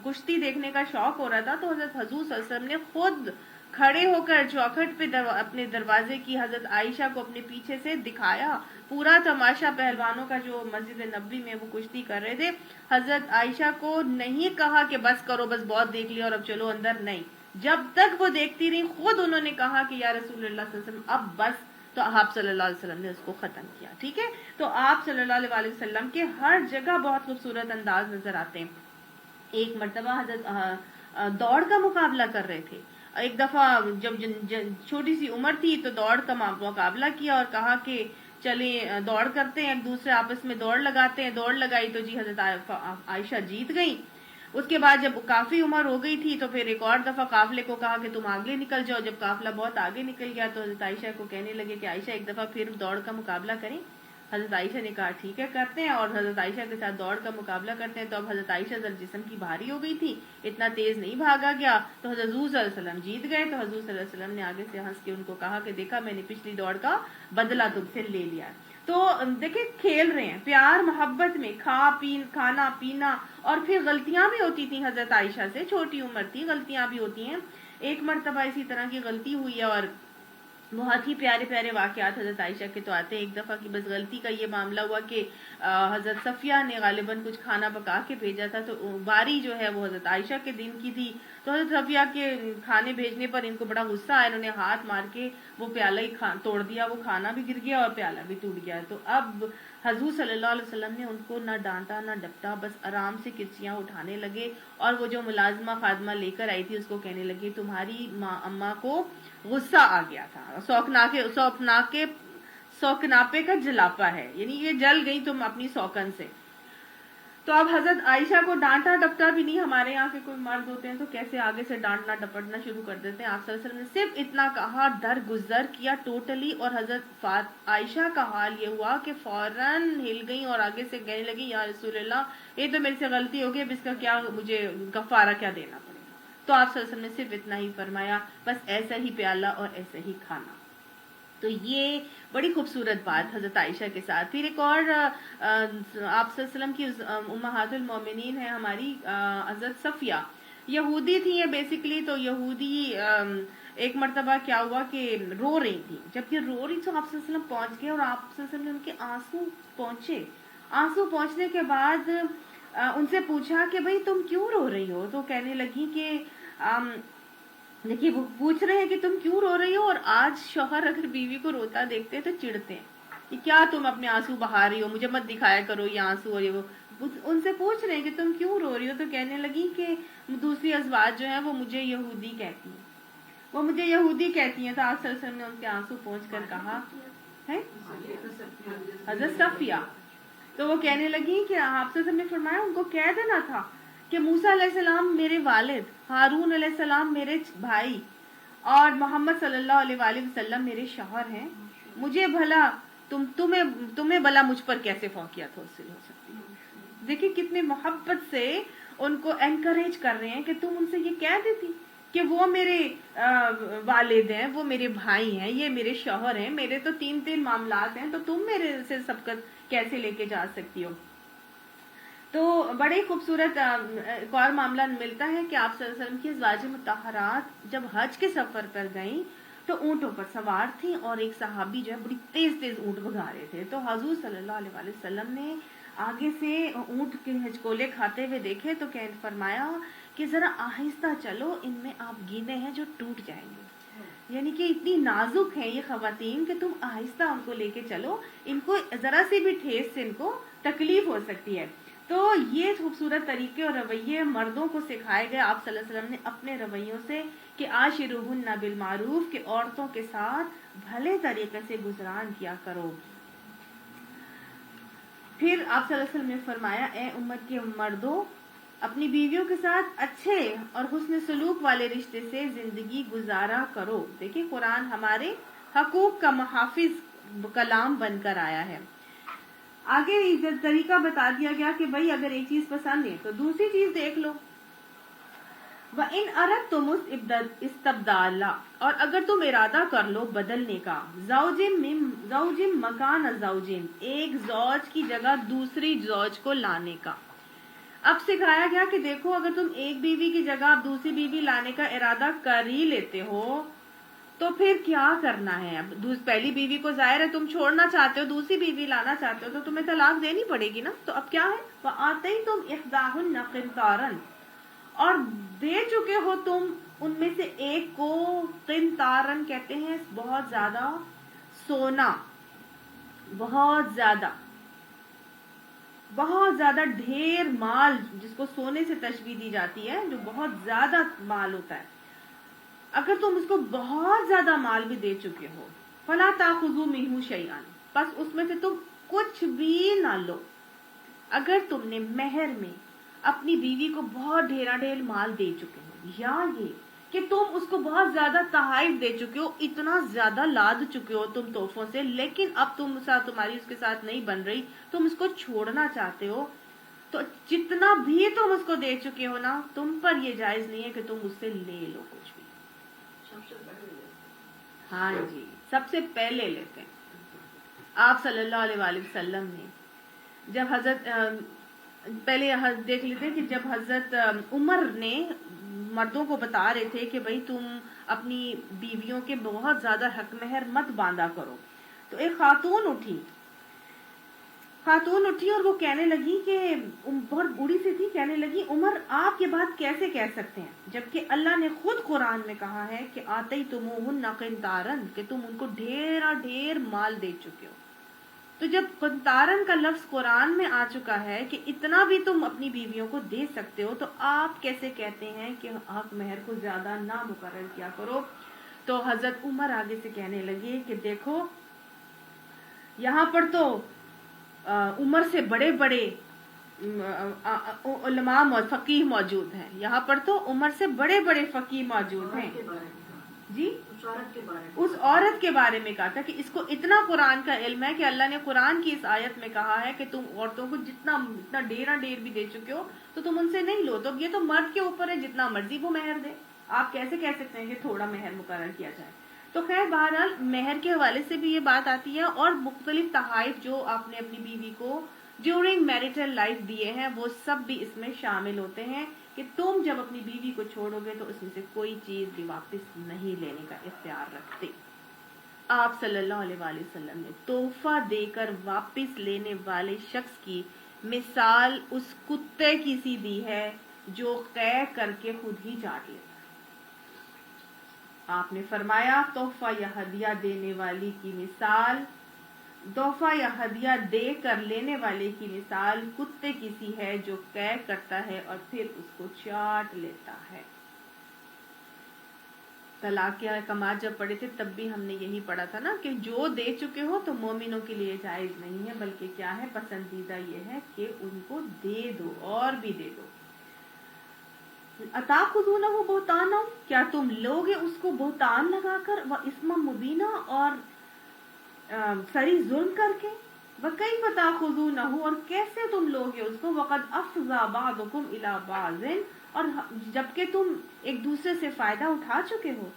کشتی دیکھنے کا شوق ہو رہا تھا تو حضرت حضور صلی اللہ علیہ وسلم نے خود کھڑے ہو کر چوکھٹ پہ اپنے دروازے کی حضرت عائشہ کو اپنے پیچھے سے دکھایا. پورا تماشا پہلوانوں کا جو مسجد نبوی میں وہ کشتی کر رہے تھے. حضرت عائشہ کو نہیں کہا کہ بس کرو، بس بہت دیکھ لیا اور اب چلو اندر، نہیں. جب تک وہ دیکھتی رہی خود انہوں نے کہا کہ یا رسول اللہ صلی اللہ علیہ وسلم اب بس. تو آپ صلی اللہ علیہ وسلم نے اس کو ختم کیا. ٹھیک ہے، تو آپ صلی اللہ علیہ وسلم کے ہر جگہ بہت خوبصورت انداز نظر آتے ہیں. ایک مرتبہ حضرت دوڑ کا مقابلہ کر رہے تھے. ایک دفعہ جب چھوٹی سی عمر تھی تو دوڑ کا مقابلہ کیا اور کہا کہ چلیں دوڑ کرتے ہیں، ایک دوسرے آپس میں دوڑ لگاتے ہیں. دوڑ لگائی تو جی حضرت عائشہ جیت گئی. اس کے بعد جب کافی عمر ہو گئی تھی تو پھر ایک اور دفعہ قافلے کو کہا کہ تم آگے نکل جاؤ. جب قافلہ بہت آگے نکل گیا تو حضرت عائشہ کو کہنے لگے کہ عائشہ ایک دفعہ پھر دوڑ کا مقابلہ کریں. حضرت عائشہ نے کہا ٹھیک ہے کرتے ہیں، اور حضرت عائشہ کے ساتھ دوڑ کا مقابلہ کرتے ہیں. تو اب حضرت عائشہ ذرا جسم کی بھاری ہو گئی تھی، اتنا تیز نہیں بھاگا گیا، تو حضرت صلی اللہ علیہ وسلم جیت گئے. تو حضور صلی اللہ علیہ وسلم نے آگے سے ہنس کے ان کو کہا کہ دیکھا میں نے پچھلی دوڑ کا بدلہ تم سے لے لیا. تو دیکھیں کھیل رہے ہیں پیار محبت میں، کھانا پینا، اور پھر غلطیاں بھی ہوتی تھیں حضرت عائشہ سے، چھوٹی عمر تھی، غلطیاں بھی ہوتی ہیں. ایک مرتبہ اسی طرح کی غلطی ہوئی ہے، اور بہت ہی پیارے پیارے واقعات حضرت عائشہ کے تو آتے ہیں. ایک دفعہ کی بس غلطی کا یہ معاملہ ہوا کہ حضرت صفیہ نے غالباً کچھ کھانا پکا کے بھیجا تھا، تو باری جو ہے وہ حضرت عائشہ کے دن کی تھی. تو حضرت صفیہ کے کھانے بھیجنے پر ان کو بڑا غصہ آیا، انہوں نے ہاتھ مار کے وہ پیالہ ہی توڑ دیا، وہ کھانا بھی گر گیا اور پیالہ بھی ٹوٹ گیا. تو اب حضور صلی اللہ علیہ وسلم نے ان کو نہ ڈانٹا نہ ڈپٹا، بس آرام سے کرچیاں اٹھانے لگے. اور وہ جو ملازمہ خادمہ لے کر آئی تھی اس کو کہنے لگی تمہاری اماں کو غصہ آ گیا تھا، سوکناپے کا جلاپا ہے، یعنی یہ جل گئی تم اپنی سوکن سے. تو اب حضرت عائشہ کو ڈانٹا ڈپٹا بھی نہیں. ہمارے یہاں کے کوئی مرد ہوتے ہیں تو کیسے آگے سے ڈانٹنا ڈپٹنا شروع کر دیتے ہیں. آپ صلی اللہ علیہ وسلم نے صرف اتنا کہا، درگزر کیا ٹوٹلی. اور حضرت عائشہ کا حال یہ ہوا کہ فوراً ہل گئی اور آگے سے کہنے لگی یا رسول اللہ یہ تو میرے سے غلطی ہو گئی، اب اس کا کیا مجھے کفارہ کیا دینا پڑے گا. تو آپ صلی اللہ علیہ وسلم نے صرف اتنا ہی فرمایا بس ایسا ہی پیالہ اور ایسا ہی کھانا. تو یہ بڑی خوبصورت بات حضرت عائشہ کے ساتھ. پھر ایک اور آپ صلی اللہ علیہ وسلم کی امہات المومنین ہے ہماری حضرت صفیہ، یہودی تھی یہ بیسیکلی. تو یہودی ایک مرتبہ کیا ہوا کہ رو رہی تھی. جب یہ رو رہی تو آپ صلی اللہ علیہ وسلم پہنچ گئے اور آپ صلی اللہ علیہ وسلم نے ان کے آنسو پہنچے. آنسو پہنچنے کے بعد ان سے پوچھا کہ بھئی تم کیوں رو رہی ہو. تو کہنے لگی کہ دیکھیے وہ پوچھ رہے ہیں کہ تم کیوں رو رہی ہو، اور آج شوہر اگر بیوی کو روتا دیکھتے تو چڑھتے ہیں کہ کیا تم اپنے آنسو بہا رہی ہو، مجھے مت دکھایا کرو یہ آنسو. اور یہ وہ ان سے پوچھ رہے ہیں کہ تم کیوں رو رہی ہو. تو کہنے لگی کہ دوسری ازواج جو ہیں وہ مجھے یہودی کہتی ہیں، وہ مجھے یہودی کہتی ہیں. تو آپ صلی اللہ علیہ وسلم نے ان کے آنسو پہنچ کر کہا ہے حضرت صفیہ. تو وہ کہنے لگی کہ آپ صلی اللہ علیہ وسلم نے فرمایا ان کو کہہ دینا تھا کہ موسیٰ علیہ السلام میرے والد، ہارون علیہ السلام میرے بھائی، اور محمد صلی اللہ علیہ وآلہ وسلم میرے شوہر ہیں. مجھے بھلا تمہیں بھلا مجھ پر کیسے فوقیت حاصل ہو سکتی ہے. دیکھیں کتنے محبت سے ان کو انکریج کر رہے ہیں کہ تم ان سے یہ کہہ دیتی کہ وہ میرے والد ہیں، وہ میرے بھائی ہیں، یہ میرے شوہر ہیں، میرے تو تین معاملات ہیں، تو تم میرے سے سبقت کیسے لے کے جا سکتی ہو. تو بڑے خوبصورت ایک اور معاملہ ملتا ہے کہ آپ صلی اللہ علیہ وسلم کی ازواج مطہرات جب حج کے سفر پر گئیں تو اونٹوں پر سوار تھیں، اور ایک صحابی جو ہے بڑی تیز اونٹ بھگا رہے تھے. تو حضور صلی اللہ علیہ وآلہ وسلم نے آگے سے اونٹ کے ہچکولے کھاتے ہوئے دیکھے تو فرمایا کہ ذرا آہستہ چلو، ان میں آپ گینے ہیں جو ٹوٹ جائیں گے. یعنی کہ اتنی نازک ہیں یہ خواتین کہ تم آہستہ ان کو لے کے چلو، ان کو ذرا سی بھی ٹھیس سے ان کو تکلیف ہو سکتی ہے. تو یہ خوبصورت طریقے اور رویے مردوں کو سکھائے گئے آپ صلی اللہ علیہ وسلم نے اپنے رویوں سے کہ عاشروہن بالمعروف، کہ عورتوں کے ساتھ بھلے طریقے سے گزران کیا کرو. پھر آپ صلی اللہ علیہ وسلم نے فرمایا اے امت کے مردوں، اپنی بیویوں کے ساتھ اچھے اور حسن سلوک والے رشتے سے زندگی گزارا کرو. دیکھیں قرآن ہمارے حقوق کا محافظ کلام بن کر آیا ہے. آگے طریقہ بتا دیا گیا کہ بھائی اگر ایک چیز پسند ہے تو دوسری چیز دیکھ لو. وَإِنْ أَرَدْتُمُ اسْتِبْدَالَ، اور اگر تم ارادہ کر لو بدلنے کا، زوج مکان زوج، ایک زوج کی جگہ دوسری زوج کو لانے کا. اب سکھایا گیا کہ دیکھو اگر تم ایک بیوی کی جگہ اب دوسری بیوی لانے کا ارادہ کر ہی لیتے ہو تو پھر کیا کرنا ہے. اب پہلی بیوی کو ظاہر ہے تم چھوڑنا چاہتے ہو, دوسری بیوی لانا چاہتے ہو تو تمہیں طلاق دینی پڑے گی نا. تو اب کیا ہے, وَآتَيْتُمْ إِحْدَاهُنَّ قِنْطَارًا, اور دے چکے ہو تم ان میں سے ایک کو قنطارن کہتے ہیں بہت زیادہ سونا, بہت زیادہ ڈھیر مال, جس کو سونے سے تشبیہ دی جاتی ہے, جو بہت زیادہ مال ہوتا ہے. اگر تم اس کو بہت زیادہ مال بھی دے چکے ہو, فَلَا تَأْخُذُوا مِنْهُ شَيْئًا, بس اس میں سے تم کچھ بھی نہ لو. اگر تم نے مہر میں اپنی بیوی کو بہت ڈھیر مال دے چکے ہو, یا یہ کہ تم اس کو بہت زیادہ تحائف دے چکے ہو, اتنا زیادہ لاد چکے ہو تم تحفوں سے, لیکن اب تمہاری اس کے ساتھ نہیں بن رہی, تم اس کو چھوڑنا چاہتے ہو, تو جتنا بھی تم اس کو دے چکے ہو نا, تم پر یہ جائز نہیں ہے کہ تم اس سے لے لو کچھ بھی. ہاں جی, سب سے پہلے لیتے ہیں. آپ صلی اللہ علیہ وآلہ وسلم نے جب حضرت پہلے دیکھ لیتے ہیں کہ جب حضرت عمر نے مردوں کو بتا رہے تھے کہ بھئی تم اپنی بیویوں کے بہت زیادہ حق مہر مت باندھا کرو, تو ایک خاتون اٹھی اور وہ کہنے لگی کہ بہت بوڑھی سی تھی, کہنے لگی عمر آپ یہ بات کیسے کہہ سکتے ہیں جبکہ اللہ نے خود قرآن میں کہا ہے کہ آتیتموہن قنطارن, کہ تم ان کو ڈھیر مال دے چکے ہو. تو جب قنطارن کا لفظ قرآن میں آ چکا ہے کہ اتنا بھی تم اپنی بیویوں کو دے سکتے ہو, تو آپ کیسے کہتے ہیں کہ حق مہر کو زیادہ نہ مقرر کیا کرو. تو حضرت عمر آگے سے کہنے لگے کہ دیکھو یہاں پر تو عمر سے بڑے علماء فقیہ موجود ہیں, یہاں پر تو عمر سے بڑے فقیہ موجود ہیں. جی, اس عورت کے بارے میں کہا تھا کہ اس کو اتنا قرآن کا علم ہے کہ اللہ نے قرآن کی اس آیت میں کہا ہے کہ تم عورتوں کو جتنا ڈھیر بھی دے چکے ہو تو تم ان سے نہیں لو. تو یہ تو مرد کے اوپر ہے, جتنا مرضی وہ مہر دے, آپ کیسے کہہ سکتے ہیں کہ تھوڑا مہر مقرر کیا جائے. تو خیر بہرحال مہر کے حوالے سے بھی یہ بات آتی ہے, اور مختلف تحائف جو آپ نے اپنی بیوی کو ڈیورنگ میرٹل لائف دیے ہیں وہ سب بھی اس میں شامل ہوتے ہیں کہ تم جب اپنی بیوی کو چھوڑو گے تو اس میں سے کوئی چیز بھی واپس نہیں لینے کا اختیار رکھتے. آپ صلی اللہ علیہ وآلہ وسلم نے تحفہ دے کر واپس لینے والے شخص کی مثال اس کتے کی سی دی ہے جو قے کر کے خود ہی چاٹ لیتا ہے. آپ نے فرمایا تحفہ یا ہدیہ دینے والی کی مثال, تحفہ یا ہدیہ دے کر لینے والے کی مثال کتے کی سی ہے جو قے کرتا ہے اور پھر اس کو چاٹ لیتا ہے. طلاق کے احکامات جب پڑھے تھے تب بھی ہم نے یہی پڑھا تھا نا کہ جو دے چکے ہو تو مومنوں کے لیے جائز نہیں ہے, بلکہ کیا ہے, پسندیدہ یہ ہے کہ ان کو دے دو اور بھی دے دو. اتاخذونہ بہتانا, کیا تم لوگے اس کو بہتان لگا کر, و اسم مبینہ, اور سری ظلم کر کے, وکیف تاخذونہ, اور کیسے تم لوگے اس کو, وقد افضى بعضکم الی بعض, اور جبکہ تم ایک دوسرے سے فائدہ اٹھا چکے ہو,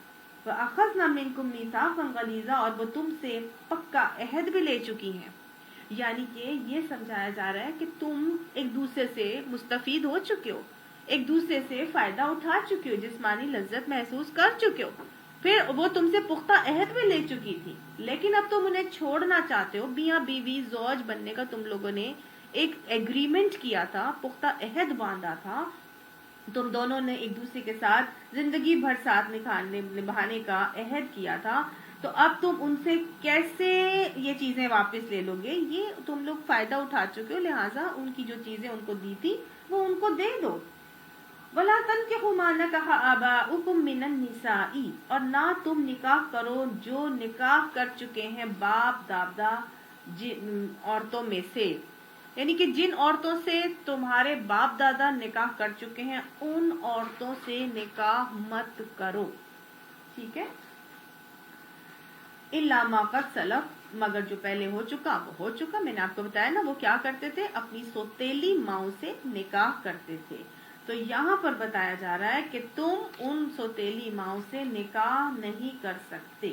وَأَخَذْنَا مِنْكُمْ مِيثَاقًا غَلِيظًا, اور وہ تم سے پکا عہد بھی لے چکی ہیں. یعنی کہ یہ سمجھایا جا رہا ہے کہ تم ایک دوسرے سے مستفید ہو چکے ہو, ایک دوسرے سے فائدہ اٹھا چکے ہو, جسمانی لذت محسوس کر چکے ہو, پھر وہ تم سے پختہ عہد بھی لے چکی تھی, لیکن اب تم انہیں چھوڑنا چاہتے ہو. میاں بیوی زوج بننے کا تم لوگوں نے ایک ایگریمنٹ کیا تھا, پختہ عہد باندھا تھا, تم دونوں نے ایک دوسرے کے ساتھ زندگی بھر ساتھ نبھانے کا عہد کیا تھا, تو اب تم ان سے کیسے یہ چیزیں واپس لے لو گے؟ یہ تم لوگ فائدہ اٹھا چکے ہو, لہٰذا ان کی جو چیزیں ان کو دی تھی وہ ان کو دے دو. وَلَا تَنْكِحُوا مَا نَكَحَ آبَاؤُكُم مِّنَ النِّسَاءِ, اور نہ تم نکاح کرو جو نکاح کر چکے ہیں باپ دادا عورتوں میں سے, یعنی کہ جن عورتوں سے تمہارے باپ دادا نکاح کر چکے ہیں ان عورتوں سے نکاح مت کرو. ٹھیک ہے, اِلَّا مَا قَدْ سَلَفَ, مگر جو پہلے ہو چکا وہ ہو چکا. میں نے آپ کو بتایا نا وہ کیا کرتے تھے, اپنی سوتیلی ماؤں سے نکاح کرتے تھے. تو یہاں پر بتایا جا رہا ہے کہ تم ان سوتیلی ماؤں سے نکاح نہیں کر سکتے.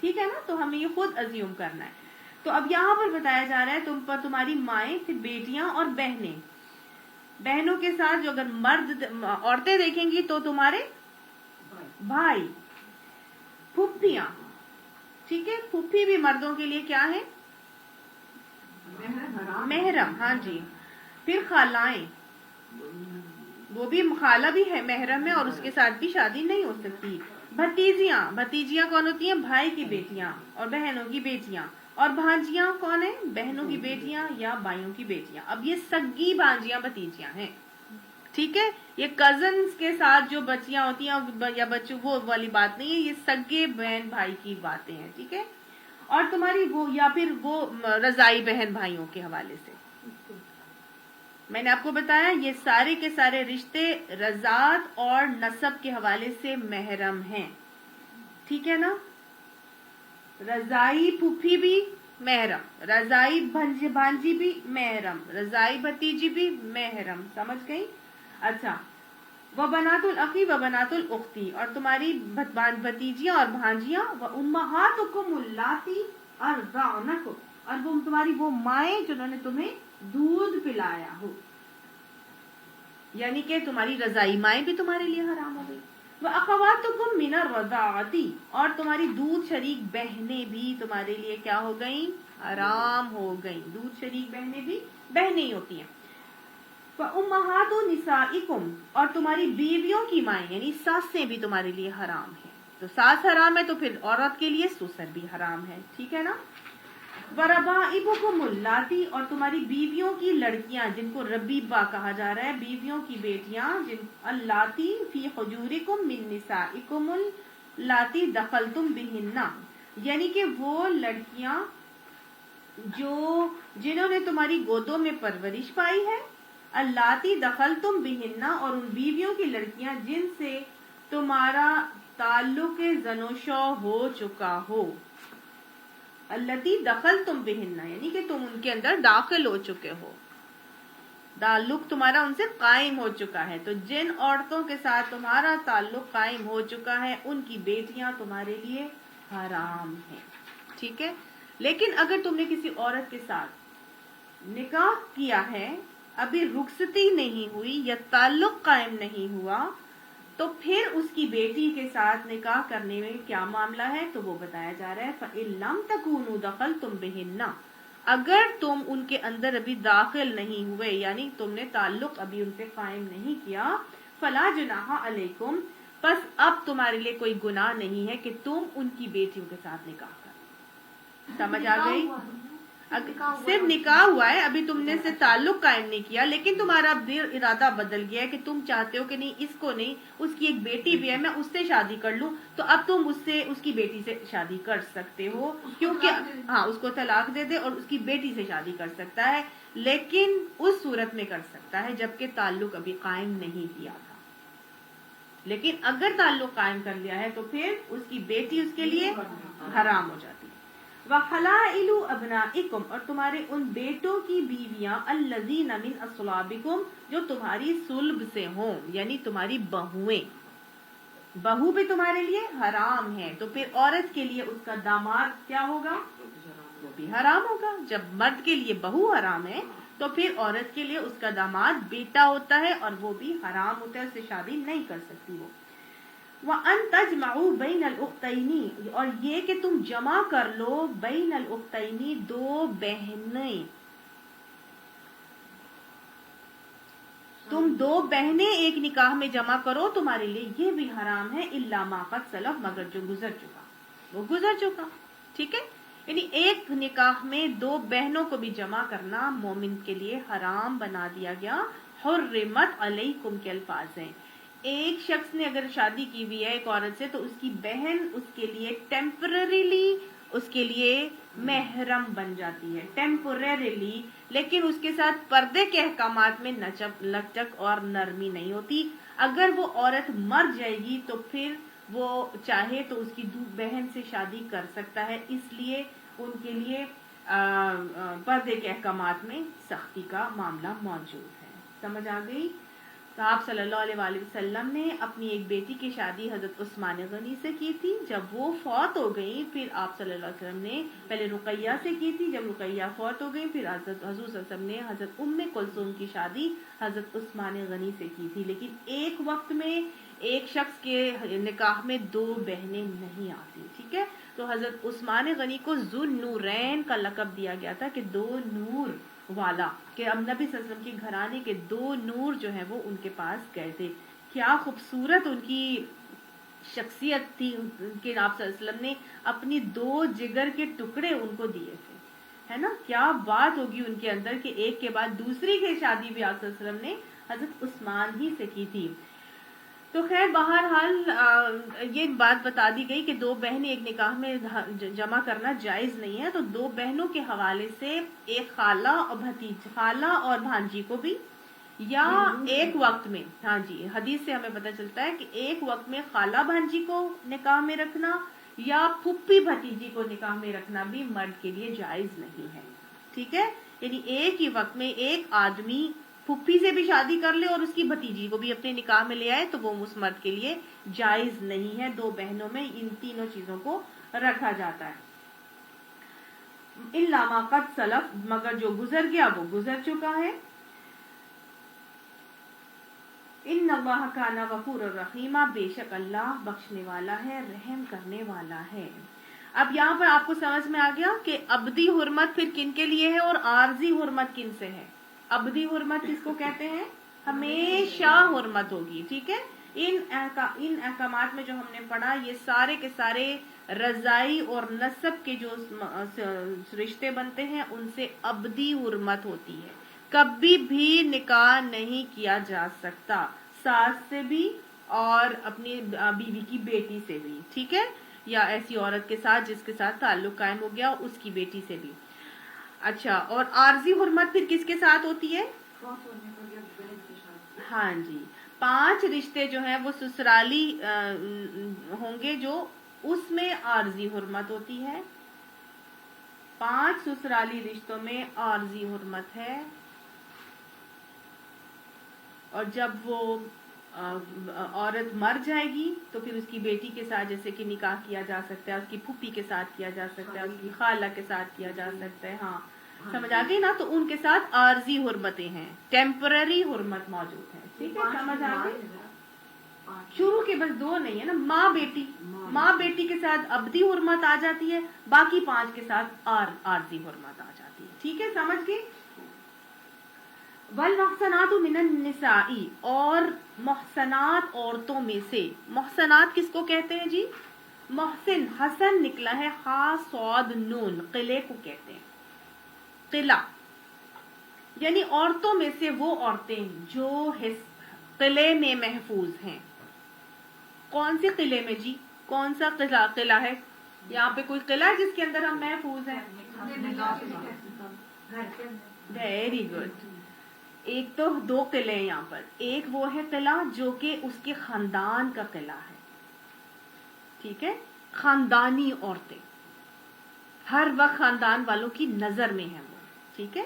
ٹھیک ہے نا, تو ہمیں یہ خود ازیوم کرنا ہے. تو اب یہاں پر بتایا جا رہا ہے تم پر تمہاری مائیں, پھر بیٹیاں اور بہنیں. بہنوں کے ساتھ جو اگر مرد عورتیں دیکھیں گی تو تمہارے بھائی, پھپھیاں. ٹھیک ہے, پھپھی بھی مردوں کے لیے کیا ہے؟ محرم. ہاں جی. پھر خالائیں, وہ بھی خالہ بھی ہے, محرم ہے, اور اس کے ساتھ بھی شادی نہیں ہو سکتی. بھتیجیاں, بھتیجیاں کون ہوتی ہیں؟ بھائی کی بیٹیاں اور بہنوں کی بیٹیاں. اور بھانجیاں کون ہیں؟ بہنوں کی بیٹیاں یا بھائیوں کی بیٹیاں. اب یہ سگی بھانجیاں بھتیجیاں ہیں. ٹھیک ہے, یہ کزنز کے ساتھ جو بچیاں ہوتی ہیں یا بچوں, وہ والی بات نہیں ہے, یہ سگے بہن بھائی کی باتیں ہیں. ٹھیک ہے, اور تمہاری وہ یا پھر وہ رضائی بہن بھائیوں کے حوالے سے میں نے آپ کو بتایا یہ سارے کے سارے رشتے رضاعت اور نسب کے حوالے سے محرم ہیں. ٹھیک ہے نا, رضائی پھوپھی بھی محرم, رضائی بھانجی بھی محرم, رضائی بھتیجی بھی محرم. سمجھ گئی؟ اچھا, وہ بنات الاخی و بنات الاختی, اور تمہاری بھتیجیاں اور بھانجیاں, و امہاتکم اللاتی ارضعنکم, اور وہ تمہاری وہ مائیں جنہوں نے تمہیں دودھ پلایا ہو, یعنی کہ تمہاری رضائی مائیں بھی تمہارے لیے حرام ہو گئی. وَأَخَوَاتُكُم مِّنَ الرَّضَاعَةِ, اور تمہاری دودھ شریک بہنیں بھی تمہارے لیے کیا ہو گئیں؟ حرام ہو گئیں. دودھ شریک بہنیں بھی بہنیں ہی ہوتی ہیں. وَأُمَّهَاتُ نِسَائِكُمْ, اور تمہاری بیویوں کی مائیں یعنی ساسیں بھی تمہارے لیے حرام ہیں. تو ساس حرام ہے تو پھر عورت کے لیے سسر بھی حرام ہے. ٹھیک ہے نا. وَرَبَائِبُكُمُ اللَّاتِي, اور تمہاری بیویوں کی لڑکیاں جن کو ربیبہ کہا جا رہا ہے, بیویوں کی بیٹیاں, جن اللاتی فی حجورکم من نسائکم اللاتی دخلتم بہن, یعنی کہ وہ لڑکیاں جنہوں نے تمہاری گودوں میں پرورش پائی ہے. اللاتی دخلتم بہن, اور ان بیویوں کی لڑکیاں جن سے تمہارا تعلق زنوشو ہو چکا ہو. اللاتی دخلتم بہن, یعنی کہ تم ان کے اندر داخل ہو چکے ہو, تعلق تمہارا ان سے قائم ہو چکا ہے. تو جن عورتوں کے ساتھ تمہارا تعلق قائم ہو چکا ہے ان کی بیٹیاں تمہارے لیے حرام ہیں. ٹھیک ہے, لیکن اگر تم نے کسی عورت کے ساتھ نکاح کیا ہے, ابھی رخصتی نہیں ہوئی یا تعلق قائم نہیں ہوا, تو پھر اس کی بیٹی کے ساتھ نکاح کرنے میں کیا معاملہ ہے, تو وہ بتایا جا رہا ہے فَإِن لَمْ تَكُونُوا دَخَلْتُمْ بِهِنَّ, اگر تم ان کے اندر ابھی داخل نہیں ہوئے, یعنی تم نے تعلق ابھی ان سے قائم نہیں کیا, فَلَا جُنَاحَ عَلَيْكُمْ, پس اب تمہارے لیے کوئی گناہ نہیں ہے کہ تم ان کی بیٹیوں کے ساتھ نکاح کرو. سمجھ آ گئی؟ صرف نکاح ہوا ہے, ابھی تم نے سے تعلق قائم نہیں کیا, لیکن تمہارا ارادہ بدل گیا ہے کہ تم چاہتے ہو کہ نہیں اس کو نہیں, اس کی ایک بیٹی بھی ہے, میں اس سے شادی کر لوں, تو اب تم اس کی بیٹی سے شادی کر سکتے ہو, کیونکہ ہاں اس کو طلاق دے دے اور اس کی بیٹی سے شادی کر سکتا ہے, لیکن اس صورت میں کر سکتا ہے جبکہ تعلق ابھی قائم نہیں کیا تھا. لیکن اگر تعلق قائم کر لیا ہے تو پھر اس کی بیٹی اس کے لیے حرام ہو جاتی ہے. وَحَلَائِلُ أَبْنَائِكُمْ, اور تمہارے ان بیٹوں کی بیویاں, الَّذِينَ مِنْ أَصْلَابِكُمْ, جو تمہاری صلب سے ہوں, یعنی تمہاری بہویں. بہو بھی تمہارے لیے حرام ہے, تو پھر عورت کے لیے اس کا داماد کیا ہوگا؟ وہ بھی حرام ہوگا. جب مرد کے لیے بہو حرام ہے تو پھر عورت کے لیے اس کا داماد بیٹا ہوتا ہے, اور وہ بھی حرام ہوتا ہے, اس سے شادی نہیں کر سکتی وہ. وَأَن تَجْمَعُوا بَيْنَ الْأُخْتَيْنِ, اور یہ کہ تم جمع کر لو بین الأختین, دو بہنیں, تم دو بہنیں ایک نکاح میں جمع کرو, تمہارے لیے یہ بھی حرام ہے. الا ما قد سلف, مگر جو گزر چکا وہ گزر چکا. ٹھیک ہے, یعنی ایک نکاح میں دو بہنوں کو بھی جمع کرنا مومن کے لیے حرام بنا دیا گیا. حرمت علیکم کے الفاظ ہیں. ایک شخص نے اگر شادی کی ہوئی ہے ایک عورت سے, تو اس کی بہن اس کے لیے ٹیمپرریلی اس کے لیے محرم بن جاتی ہے, ٹیمپرریلی, لیکن اس کے ساتھ پردے کے احکامات میں لچک اور نرمی نہیں ہوتی. اگر وہ عورت مر جائے گی تو پھر وہ چاہے تو اس کی بہن سے شادی کر سکتا ہے, اس لیے ان کے لیے پردے کے احکامات میں سختی کا معاملہ موجود ہے. سمجھ آ گئی؟ تو آپ صلی اللہ علیہ وآلہ وسلم نے اپنی ایک بیٹی کی شادی حضرت عثمان غنی سے کی تھی. جب وہ فوت ہو گئی پھر آپ صلی اللہ علیہ وسلم نے پہلے رقیہ سے کی تھی. جب رقیہ فوت ہو گئی پھر حضور صلی اللہ علیہ وسلم نے حضرت ام کلثوم کی شادی حضرت عثمان غنی سے کی تھی. لیکن ایک وقت میں ایک شخص کے نکاح میں دو بہنیں نہیں آتی. ٹھیک ہے. تو حضرت عثمان غنی کو ذو النورین کا لقب دیا گیا تھا کہ دو نور والا, کہ اب نبی صلی اللہ علیہ وسلم کے گھرانے کے دو نور جو ہیں وہ ان کے پاس گئے تھے. کیا خوبصورت ان کی شخصیت تھی کہ آپ صلی اللہ علیہ وسلم نے اپنی دو جگر کے ٹکڑے ان کو دیے تھے, ہے نا. کیا بات ہوگی ان کے اندر کہ ایک کے بعد دوسری کی شادی بھی آپ صلی اللہ علیہ وسلم نے حضرت عثمان ہی سے کی تھی. تو خیر بہرحال یہ بات بتا دی گئی کہ دو بہنیں ایک نکاح میں جمع کرنا جائز نہیں ہے. تو دو بہنوں کے حوالے سے ایک خالہ اور بھانجی کو بھی, یا ایک وقت میں, ہاں جی, حدیث سے ہمیں پتہ چلتا ہے کہ ایک وقت میں خالہ بھانجی کو نکاح میں رکھنا یا پھپھی بھتیجی کو نکاح میں رکھنا بھی مرد کے لیے جائز نہیں ہے. ٹھیک ہے. یعنی ایک ہی وقت میں ایک آدمی پھپھی سے بھی شادی کر لے اور اس کی بھتیجی کو بھی اپنے نکاح میں لے آئے تو وہ اس مرد کے لیے جائز نہیں ہے. دو بہنوں میں ان تینوں چیزوں کو رکھا جاتا ہے. الا ما قد سلف, مگر جو گزر گیا وہ گزر چکا ہے. ان اللہ کان غفور الرحیم, بے شک اللہ بخشنے والا ہے, رحم کرنے والا ہے. اب یہاں پر آپ کو سمجھ میں آ گیا کہ ابدی حرمت پھر کن کے لیے ہے اور عارضی حرمت کن سے ہے. ابدی حرمت کس کو کہتے ہیں؟ ہمیشہ حرمت ہوگی. ٹھیک ہے. ان احکامات میں جو ہم نے پڑھا یہ سارے کے سارے رضائی اور نسب کے جو رشتے بنتے ہیں ان سے ابدی حرمت ہوتی ہے. کبھی بھی نکاح نہیں کیا جا سکتا, ساس سے بھی اور اپنی بیوی کی بیٹی سے بھی. ٹھیک ہے. یا ایسی عورت کے ساتھ جس کے ساتھ تعلق قائم ہو گیا اس کی بیٹی سے بھی. اچھا, اور عارضی حرمت پھر کس کے ساتھ ہوتی ہے؟ ہاں جی, 5 رشتے جو ہیں وہ سسرالی ہوں گے جو اس میں عارضی حرمت ہوتی ہے. 5 سسرالی رشتوں میں عارضی حرمت ہے. اور جب وہ عورت مر جائے گی تو پھر اس کی بیٹی کے ساتھ جیسے کہ نکاح کیا جا سکتا ہے, اس کی پھوپھی کے ساتھ کیا جا سکتا ہے, اس کی خالہ کے ساتھ کیا جا سکتا ہے. ہاں سمجھ آ گئی نا. تو ان کے ساتھ عارضی حرمتیں ہیں, ٹیمپرری حرمت موجود ہے. ٹھیک ہے, سمجھ آ گئی. شروع کے بس 2 نہیں ہے نا, ماں بیٹی کے ساتھ ابدی حرمت آ جاتی ہے, باقی 5 کے ساتھ عارضی حرمت آ جاتی ہے. ٹھیک ہے, سمجھ گئی. والمحصنات من النساء, اور محصنات عورتوں میں سے. محصنات کس کو کہتے ہیں جی؟ محسن, حسن نکلا ہے, خا صاد نون, قلعے کو کہتے ہیں. قلعہ یعنی عورتوں میں سے وہ عورتیں جو قلعے میں محفوظ ہیں. کون سے قلعے میں جی؟ کون سا قلعہ ہے یہاں پہ؟ کوئی قلعہ جس کے اندر ہم محفوظ ہیں؟ Very good. ایک تو 2 قلعے ہیں یہاں پر. ایک وہ ہے قلعہ جو کہ اس کے خاندان کا قلعہ ہے. ٹھیک ہے. خاندانی عورتیں ہر وقت خاندان والوں کی نظر میں ہیں وہ. ٹھیک ہے.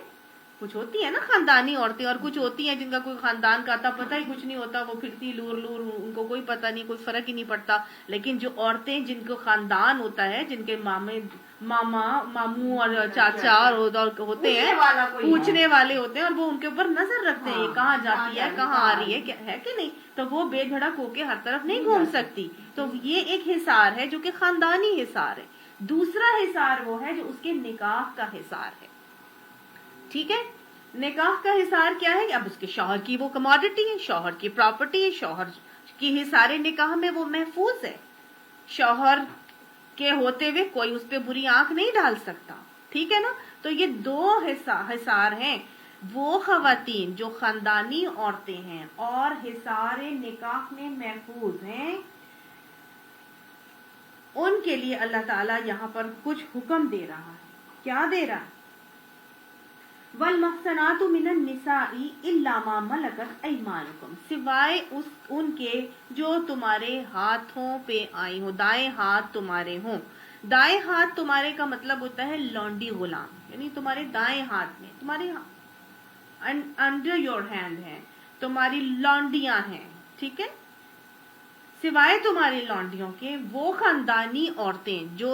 کچھ ہوتی ہے نا خاندانی عورتیں, اور کچھ ہوتی ہیں جن کا کوئی خاندان کا پتہ ہی کچھ نہیں ہوتا, وہ پھرتی لور ان کو کوئی پتہ نہیں, کوئی فرق ہی نہیں پڑتا. لیکن جو عورتیں جن کو خاندان ہوتا ہے, جن کے ماما ماموں اور چاچا اور ہوتے ہیں, پوچھنے والے ہوتے ہیں, اور وہ ان کے اوپر نظر رکھتے ہیں یہ کہاں جاتی ہے, کہاں آ رہی ہے کہ نہیں, تو وہ بے دھڑک ہو کے ہر طرف نہیں گھوم سکتی. تو یہ ایک حصار ہے جو کہ خاندانی حصار ہے. دوسرا حصار وہ ہے جو اس کے نکاح کا حصار ہے. ٹھیک ہے. نکاح کا حصار کیا ہے؟ اب اس کے شوہر کی وہ کموڈٹی ہے, شوہر کی پراپرٹی ہے, شوہر کی حصار نکاح میں وہ محفوظ ہے. شوہر کے ہوتے ہوئے کوئی اس پہ بری آنکھ نہیں ڈال سکتا. ٹھیک ہے نا. تو یہ 2 حصار ہیں. وہ خواتین جو خاندانی عورتیں ہیں اور حصار نکاح میں محفوظ ہیں, ان کے لیے اللہ تعالیٰ یہاں پر کچھ حکم دے رہا ہے. کیا دے رہا ہے؟ والمحصنات من النساء الا ما ملکت ایمانکم, سوائے ان کے جو تمہارے ہاتھوں پہ آئی ہوں, دائیں ہاتھ تمہارے ہوں. دائیں ہاتھ تمہارے کا مطلب ہوتا ہے لونڈی غلام, یعنی تمہارے دائیں ہاتھ میں, تمہارے انڈر یور ہینڈ ہے. تمہاری لونڈیاں ہیں، ٹھیک ہے، سوائے تمہاری لونڈیوں کے وہ خاندانی عورتیں جو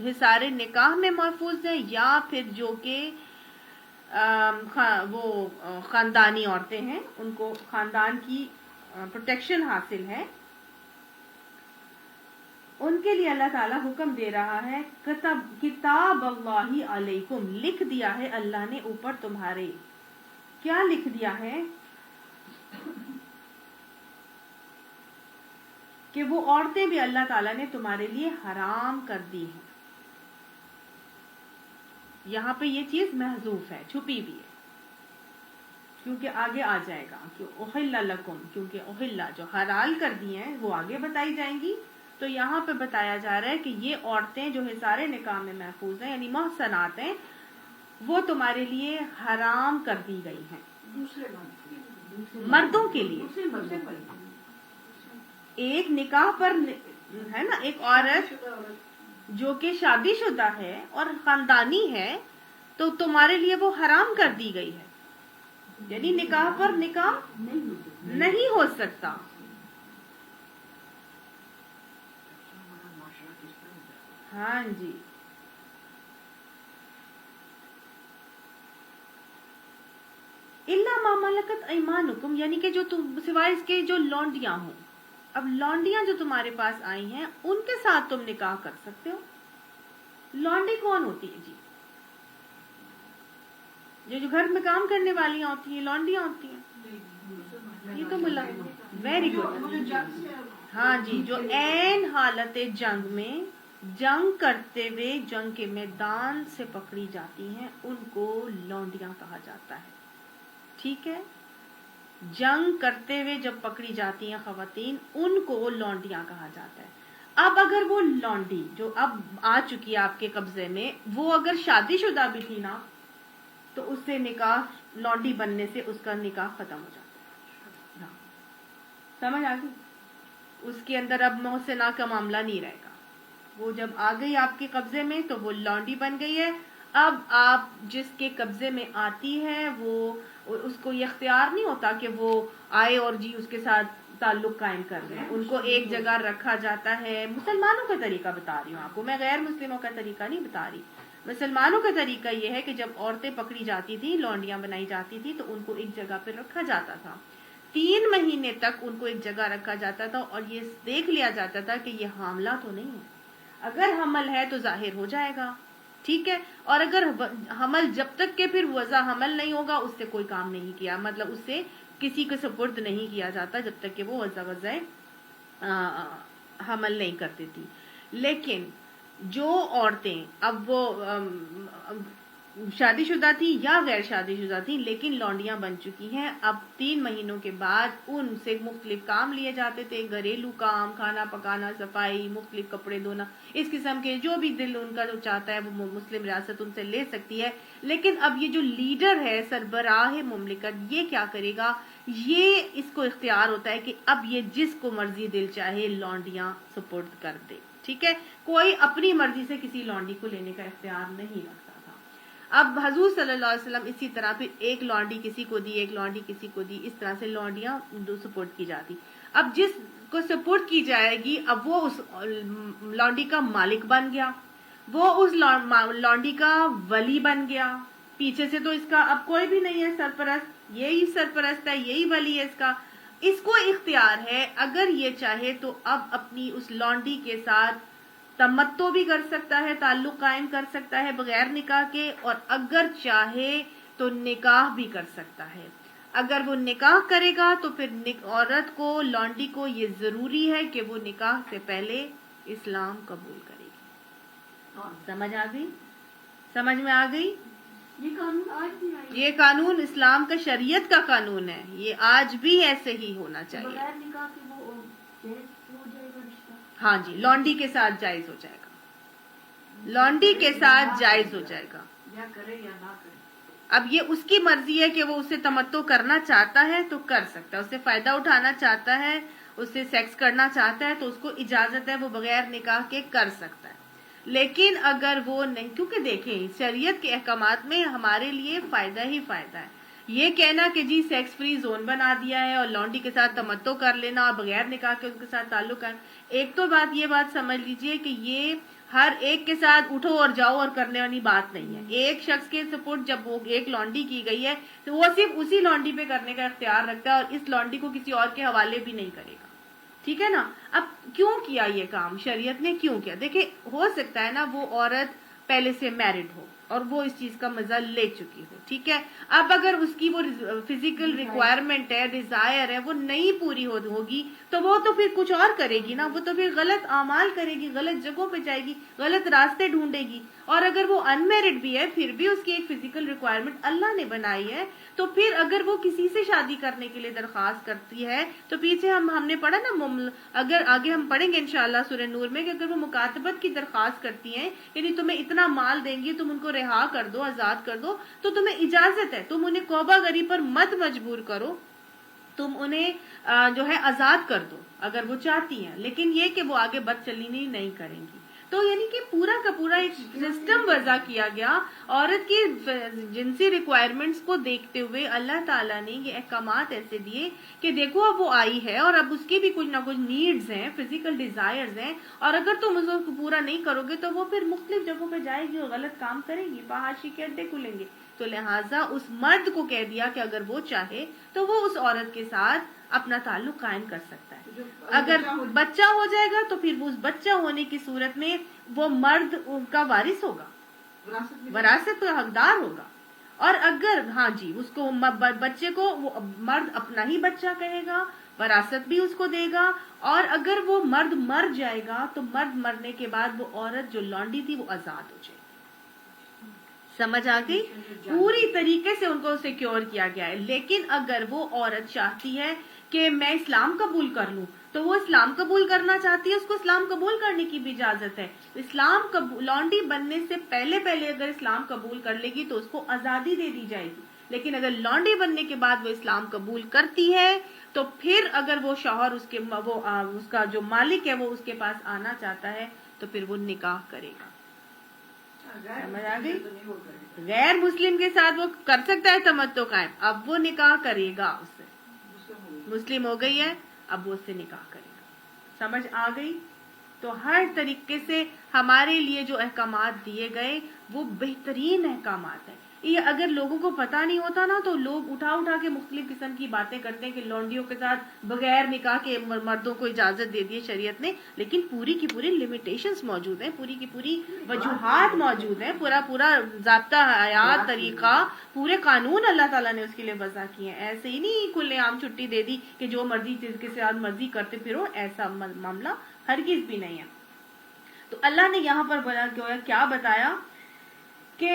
حصار نکاح میں محفوظ ہیں، یا پھر جو کہ وہ خاندانی عورتیں ہیں، ان کو خاندان کی پروٹیکشن حاصل ہے، ان کے لیے اللہ تعالیٰ حکم دے رہا ہے کتاب اللہ علیکم، لکھ دیا ہے اللہ نے اوپر تمہارے. کیا لکھ دیا ہے؟ کہ وہ عورتیں بھی اللہ تعالیٰ نے تمہارے لیے حرام کر دی ہیں. یہاں پہ یہ چیز محذوف ہے، چھپی بھی ہے، کیونکہ آگے آ جائے گا کہ احل لکم، کیونکہ احل جو حلال کر دی ہیں وہ آگے بتائی جائیں گی. تو یہاں پہ بتایا جا رہا ہے کہ یہ عورتیں جو حصار نکاح میں محفوظ ہیں، یعنی محصنات ہیں، وہ تمہارے لیے حرام کر دی گئی ہیں. مردوں کے لیے ایک نکاح پر ہے نا، ایک عورت جو کہ شادی شدہ ہے اور خاندانی ہے تو تمہارے لیے وہ حرام کر دی گئی ہے، یعنی نکاح پر نکاح نہیں ہو سکتا. ہاں جی، الا ما ملکت ایمانکم، یعنی کہ جو سوائے اس کے جو لونڈیاں ہوں. اب لونڈیاں جو تمہارے پاس آئی ہیں ان کے ساتھ تم نکاح کر سکتے ہو. لونڈی کون ہوتی ہے جی؟ جو گھر میں کام کرنے والیاں ہوتی ہیں لونڈیاں ہوتی ہیں. یہ تو ملا ویری گڈ. ہاں جی، جو عین حالت جنگ میں جنگ کرتے ہوئے جنگ کے میدان سے پکڑی جاتی ہیں ان کو لونڈیاں کہا جاتا ہے. ٹھیک ہے، جنگ کرتے ہوئے جب پکڑی جاتی ہیں خواتین ان کو لونڈیاں کہا جاتا ہے. اب اگر وہ لونڈی جو اب آ چکی ہے آپ کے قبضے میں، وہ اگر شادی شدہ بھی تھی نا تو اس سے نکاح، لونڈی بننے سے اس کا نکاح ختم ہو جاتا ہے. سمجھ آ گئی؟ اس کے اندر اب محسنہ کا معاملہ نہیں رہے گا. وہ جب آ گئی آپ کے قبضے میں تو وہ لونڈی بن گئی ہے. اب آپ جس کے قبضے میں آتی ہے وہ اس کو یہ اختیار نہیں ہوتا کہ وہ آئے اور جی اس کے ساتھ تعلق قائم کر لیں. ان کو ایک جگہ رکھا جاتا ہے. مسلمانوں کا طریقہ بتا رہی ہوں آپ کو، میں غیر مسلموں کا طریقہ نہیں بتا رہی. مسلمانوں کا طریقہ یہ ہے کہ جب عورتیں پکڑی جاتی تھی، لونڈیاں بنائی جاتی تھی، تو ان کو ایک جگہ پہ رکھا جاتا تھا. 3 مہینے تک ان کو ایک جگہ رکھا جاتا تھا اور یہ دیکھ لیا جاتا تھا کہ یہ حاملہ تو نہیں ہے. اگر حمل ہے تو ظاہر ہو جائے گا، ٹھیک ہے، اور اگر حمل جب تک کہ پھر وضع حمل نہیں ہوگا اس سے کوئی کام نہیں کیا، مطلب اس سے کسی کو سپرد نہیں کیا جاتا جب تک کہ وہ وضع حمل نہیں کرتی تھی. لیکن جو عورتیں اب وہ شادی شدہ تھی یا غیر شادی شدہ تھی لیکن لونڈیاں بن چکی ہیں، اب 3 مہینوں کے بعد ان سے مختلف کام لیے جاتے تھے، گھریلو کام، کھانا پکانا، صفائی، مختلف کپڑے دھونا، اس قسم کے جو بھی دل ان کا جو چاہتا ہے وہ مسلم ریاست ان سے لے سکتی ہے. لیکن اب یہ جو لیڈر ہے، سربراہ مملکت، یہ کیا کرے گا؟ یہ اس کو اختیار ہوتا ہے کہ اب یہ جس کو مرضی دل چاہے لونڈیاں سپرد کر دے. ٹھیک ہے، کوئی اپنی مرضی سے کسی لونڈی کو لینے کا اختیار نہیں رکھتا تھا. اب حضور صلی اللہ علیہ وسلم اسی طرح پھر ایک لونڈی کسی کو دی، ایک لونڈی کسی کو دی، اس طرح سے لونڈیاں سپورٹ کی جاتی. اب جس کو سپورٹ کی جائے گی اب وہ اس لونڈی کا مالک بن گیا، وہ اس لونڈی کا ولی بن گیا. پیچھے سے تو اس کا اب کوئی بھی نہیں ہے سرپرست، یہی سرپرست ہے، یہی ولی ہے اس کا. اس کو اختیار ہے اگر یہ چاہے تو اب اپنی اس لونڈی کے ساتھ تمتع بھی کر سکتا ہے، تعلق قائم کر سکتا ہے بغیر نکاح کے، اور اگر چاہے تو نکاح بھی کر سکتا ہے. اگر وہ نکاح کرے گا تو پھر عورت کو، لونڈی کو یہ ضروری ہے کہ وہ نکاح سے پہلے اسلام قبول کرے گی. سمجھ آ گئی؟ سمجھ میں آ گئی؟ یہ قانون اسلام کا، شریعت کا قانون ہے، یہ آج بھی ایسے ہی ہونا چاہیے. ہاں جی، لونڈی کے ساتھ جائز ہو جائے گا، لونڈی کے ساتھ جائز ہو جائے گا. اب یہ اس کی مرضی ہے کہ وہ اسے تمتع کرنا چاہتا ہے تو کر سکتا ہے، اس سے فائدہ اٹھانا چاہتا ہے، اس سے سیکس کرنا چاہتا ہے تو اس کو اجازت ہے، وہ بغیر نکاح کے کر سکتا ہے. لیکن اگر وہ نہیں، کیونکہ دیکھیں شریعت کے احکامات میں ہمارے لیے فائدہ ہی فائدہ ہے، یہ کہنا کہ جی سیکس فری زون بنا دیا ہے اور لونڈی کے ساتھ تمتع کر لینا اور بغیر نکاح کے ان کے ساتھ تعلق ہے، ایک تو بات یہ بات سمجھ لیجئے کہ یہ ہر ایک کے ساتھ اٹھو اور جاؤ اور کرنے والی بات نہیں ہے. ایک شخص کے سپورٹ جب وہ ایک لانڈی کی گئی ہے تو وہ صرف اسی لانڈی پہ کرنے کا اختیار رکھتا ہے اور اس لانڈی کو کسی اور کے حوالے بھی نہیں کرے گا. ٹھیک ہے نا. اب کیوں کیا یہ کام شریعت نے، کیوں کیا؟ دیکھیں ہو سکتا ہے نا وہ عورت پہلے سے میرڈ ہو اور وہ اس چیز کا مزہ لے چکی ہو، ٹھیک ہے. اب اگر اس کی وہ فزیکل ریکوائرمنٹ ہے، ڈیزائر ہے، وہ نہیں پوری ہوگی تو وہ تو پھر کچھ اور کرے گی نا، وہ تو پھر غلط اعمال کرے گی، غلط جگہوں پہ جائے گی، غلط راستے ڈھونڈے گی. اور اگر وہ ان میرڈ بھی ہے پھر بھی اس کی ایک فزیکل ریکوائرمنٹ اللہ نے بنائی ہے، تو پھر اگر وہ کسی سے شادی کرنے کے لیے درخواست کرتی ہے تو پیچھے ہم نے پڑھا نا، اگر آگے ہم پڑھیں گے انشاءاللہ سورہ نور میں کہ اگر وہ مکاتبت کی درخواست کرتی ہیں، یعنی تمہیں اتنا مال دیں گی، تم ان کو رہا کر دو، آزاد کر دو، تو تمہیں اجازت ہے، تم انہیں کوبہ گری پر مت مجبور کرو، تم انہیں جو ہے آزاد کر دو اگر وہ چاہتی ہیں، لیکن یہ کہ وہ آگے بدچلینی نہیں کریں گی. تو یعنی کہ پورا کا پورا ایک سسٹم وضع کیا گیا عورت کی جنسی ریکوائرمنٹس کو دیکھتے ہوئے. اللہ تعالیٰ نے یہ احکامات ایسے دیے کہ دیکھو اب وہ آئی ہے اور اب اس کی بھی کچھ نہ کچھ نیڈز ہیں، فزیکل ڈیزائرز ہیں، اور اگر تم اس کو پورا نہیں کرو گے تو وہ پھر مختلف جگہوں پہ جائے گی اور غلط کام کرے گی، فحاشی کے اڈے کھلیں گے. تو لہٰذا اس مرد کو کہہ دیا کہ اگر وہ چاہے تو وہ اس عورت کے ساتھ اپنا تعلق قائم کر سکتا ہے. اگر بچہ ہو جائے گا تو پھر وہ اس بچہ ہونے کی صورت میں وہ مرد کا وارث ہوگا، وراثت کا حقدار ہوگا. اور اگر ہاں جی اس کو بچے کو وہ مرد اپنا ہی بچہ کہے گا، وراثت بھی اس کو دے گا. اور اگر وہ مرد مر جائے گا تو مرد مرنے کے بعد وہ عورت جو لانڈی تھی وہ آزاد ہو جائے گی. سمجھ آ گئی؟ پوری طریقے سے ان کو سیکیور کیا گیا ہے. لیکن اگر وہ عورت چاہتی ہے کہ میں اسلام قبول کر لوں تو وہ اسلام قبول کرنا چاہتی ہے، اس کو اسلام قبول کرنے کی بھی اجازت ہے. لانڈی بننے سے پہلے اگر اسلام قبول کر لے گی تو اس کو آزادی دے دی جائے گی. لیکن اگر لانڈی بننے کے بعد وہ اسلام قبول کرتی ہے تو پھر اگر وہ شوہر اس کا جو مالک ہے وہ اس کے پاس آنا چاہتا ہے تو پھر وہ نکاح کرے گا. سمجھ آ گئی؟ غیر مسلم کے ساتھ وہ کر سکتا ہے تمتع قائم، اب وہ نکاح کرے گا اس سے. مسلم ہو گئی ہے اب وہ اس سے نکاح کرے گا. سمجھ آ گئی؟ تو ہر طریقے سے ہمارے لیے جو احکامات دیے گئے وہ بہترین احکامات ہیں. یہ اگر لوگوں کو پتا نہیں ہوتا نا تو لوگ اٹھا کے مختلف قسم کی باتیں کرتے ہیں کہ لونڈیوں کے ساتھ بغیر نکاح کے مردوں کو اجازت دے دی شریعت نے، لیکن پوری کی پوری لمیٹیشنز موجود ہیں، پوری کی پوری وجوہات موجود ہیں، پورا ضابطہ حیات طریقہ، پورے قانون اللہ تعالیٰ نے اس کے لیے وضع کیے ہیں. ایسے ہی نہیں کھلے عام چھٹی دے دی کہ جو مرضی جس کے ساتھ مرضی کرتے پھرو، ایسا معاملہ ہرگز بھی نہیں ہے. تو اللہ نے یہاں پر کیا بتایا کہ